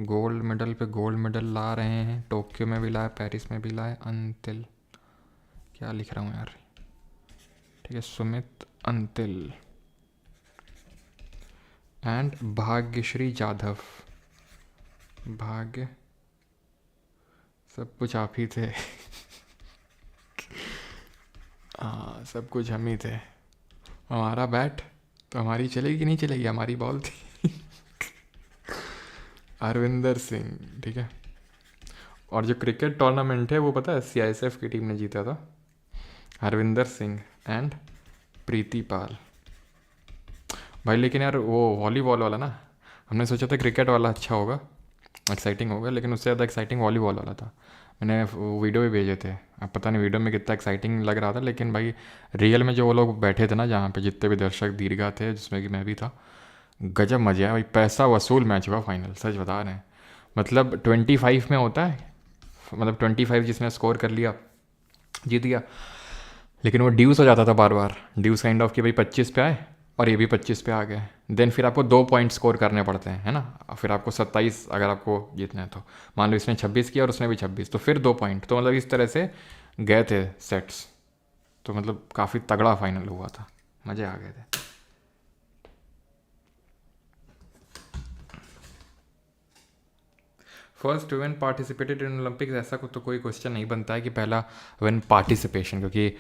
गोल्ड मेडल पे गोल्ड मेडल ला रहे हैं, टोक्यो में भी लाए, पेरिस में भी लाए, अंतिल क्या लिख रहा हूँ यार, ठीक है, सुमित अंतिल एंड भाग्यश्री जाधव। भाग्य, सब कुछ आप ही थे। हाँ, सब कुछ हम ही थे। हमारा बैट तो हमारी चलेगी कि नहीं चलेगी, हमारी बॉल थी। अरविंदर सिंह, ठीक है। और जो क्रिकेट टूर्नामेंट है वो पता है CISF की टीम ने जीता था। हरविंदर सिंह एंड प्रीति पाल। भाई लेकिन यार वो वॉलीबॉल वाला ना, हमने सोचा था क्रिकेट वाला अच्छा होगा, एक्साइटिंग होगा, लेकिन उससे ज़्यादा एक्साइटिंग वॉलीबॉल वाला था। मैंने वीडियो भी भेजे थे, अब पता नहीं वीडियो में कितना एक्साइटिंग लग रहा था, लेकिन भाई रियल में जो वो लोग बैठे थे ना, जहाँ पे जितने भी दर्शक दीर्घा थे, जिसमें कि मैं भी था, गजब मजा आया भाई। पैसा वसूल मैच हुआ फाइनल, सच बता रहे हैं। मतलब 25 में होता है, मतलब 25 जिसने स्कोर कर लिया जीत गया, लेकिन वो ड्यूस हो जाता था बार बार, ड्यूस काइंड ऑफ कि भाई 25 पे आए और ये भी 25 पे आ गए, देन फिर आपको 2 पॉइंट स्कोर करने पड़ते हैं, है ना। फिर आपको 27 अगर आपको जीतना है तो, मान लो इसने 26 किया और उसने भी 26, तो फिर 2 पॉइंट, तो मतलब इस तरह से गए थे सेट्स। तो मतलब काफ़ी तगड़ा फाइनल हुआ था, मज़े आ गए थे। First when participated in Olympics, ऐसा तो कोई क्वेश्चन नहीं बनता है कि पहला व्हेन पार्टिसिपेशन, क्योंकि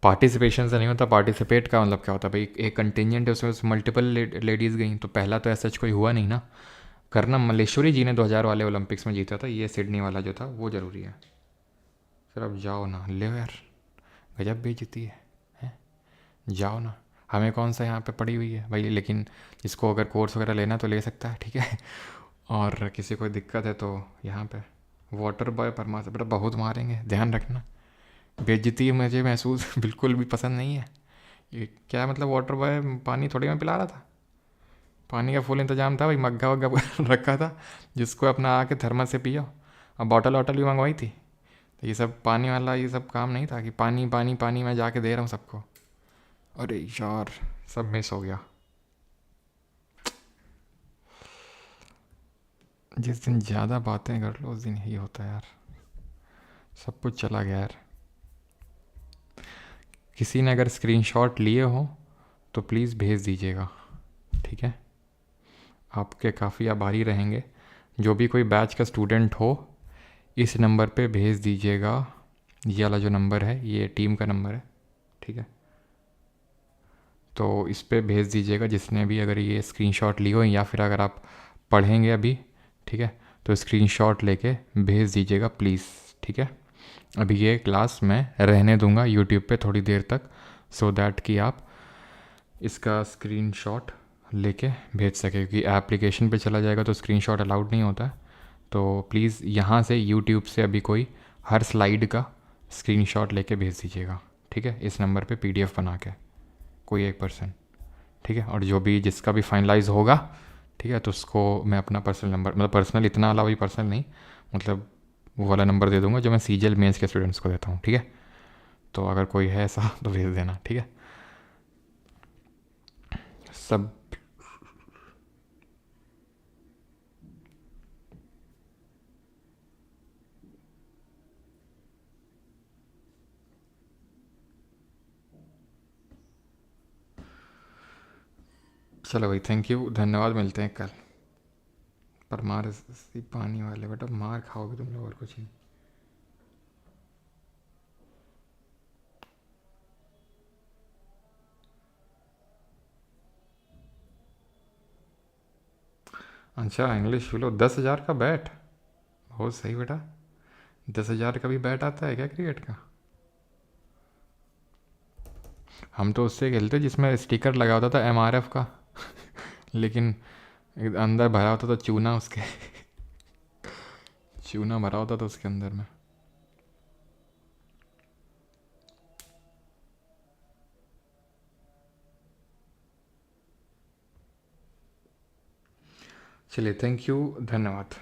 पार्टिसिपेशन से नहीं होता, पार्टिसिपेट का मतलब क्या होता है भाई, एक कंटिजेंट है उसमें मल्टीपल लेडीज़ गई, तो पहला तो ऐसा कोई हुआ नहीं ना करना। मल्लेश्वरी जी ने 2000 वाले ओलंपिक्स में जीता था, ये सिडनी वाला जो था वो ज़रूरी है। फिर अब जाओ ना, ले यार, गजब बेइज्जती है, जाओ ना। हमें कौन सा यहाँ पे पड़ी हुई है भाई, लेकिन इसको अगर कोर्स वगैरह लेना तो ले सकता है, ठीक है। और किसी को दिक्कत है तो यहाँ पे वाटर बॉय परमा से बेटा बहुत मारेंगे, ध्यान रखना। बेइज्जती मुझे महसूस बिल्कुल भी पसंद नहीं है। ये क्या मतलब, वाटर बॉय पानी थोड़ी मैं पिला रहा था, पानी का फुल इंतजाम था भाई, मग्गा वग्गा रखा था, जिसको अपना आके थर्मस से पियो। अब बॉटल वॉटल भी मंगवाई थी, तो ये सब पानी वाला ये सब काम नहीं था कि पानी पानी पानी मैं जाके दे रहा हूँ सबको। अरे यार, सब मिस हो गया। जिस दिन ज़्यादा बातें कर लो उस दिन यही होता है यार, सब कुछ चला गया यार। किसी ने अगर स्क्रीनशॉट लिए हो तो प्लीज़ भेज दीजिएगा, ठीक है। आपके काफ़ी आभारी रहेंगे। जो भी कोई बैच का स्टूडेंट हो, इस नंबर पे भेज दीजिएगा। ये वाला जो नंबर है ये टीम का नंबर है, ठीक है। तो इस पे भेज दीजिएगा जिसने भी अगर ये स्क्रीनशॉट ली हो, या फिर अगर आप पढ़ेंगे अभी, ठीक है, तो स्क्रीनशॉट लेके भेज दीजिएगा प्लीज़, ठीक है। अभी ये क्लास मैं रहने दूंगा यूट्यूब पे थोड़ी देर तक, सो दैट कि आप इसका स्क्रीनशॉट लेके भेज सके, क्योंकि एप्लीकेशन पे चला जाएगा तो स्क्रीनशॉट अलाउड नहीं होता। तो प्लीज़ यहाँ से यूट्यूब से अभी कोई हर स्लाइड का स्क्रीनशॉट लेके भेज दीजिएगा, ठीक है, इस नंबर पे PDF बना के, कोई एक पर्सन, ठीक है। और जो भी जिसका भी फाइनलाइज होगा, ठीक है, तो उसको मैं अपना पर्सनल नंबर, मतलब पर्सनल इतना अलावा, पर्सनल नहीं, मतलब वो वाला नंबर दे दूंगा जो मैं CGL मेंस के स्टूडेंट्स को देता हूँ, ठीक है। तो अगर कोई है ऐसा तो भेज देना, ठीक है। सब चलो भाई, थैंक यू, धन्यवाद, मिलते हैं कल। पर मार सी पानी वाले बेटा, मार खाओगे तुम लोग और कुछ नहीं। अच्छा, इंग्लिश लो, 10,000 का बैट, बहुत सही बेटा। 10,000 का भी बैट आता है क्या क्रिकेट का? हम तो उससे खेलते जिसमें स्टिकर लगा होता था MRF का। लेकिन अंदर भरा होता था चूना, उसके चूना भरा होता था उसके अंदर में। चलिए, थैंक यू, धन्यवाद।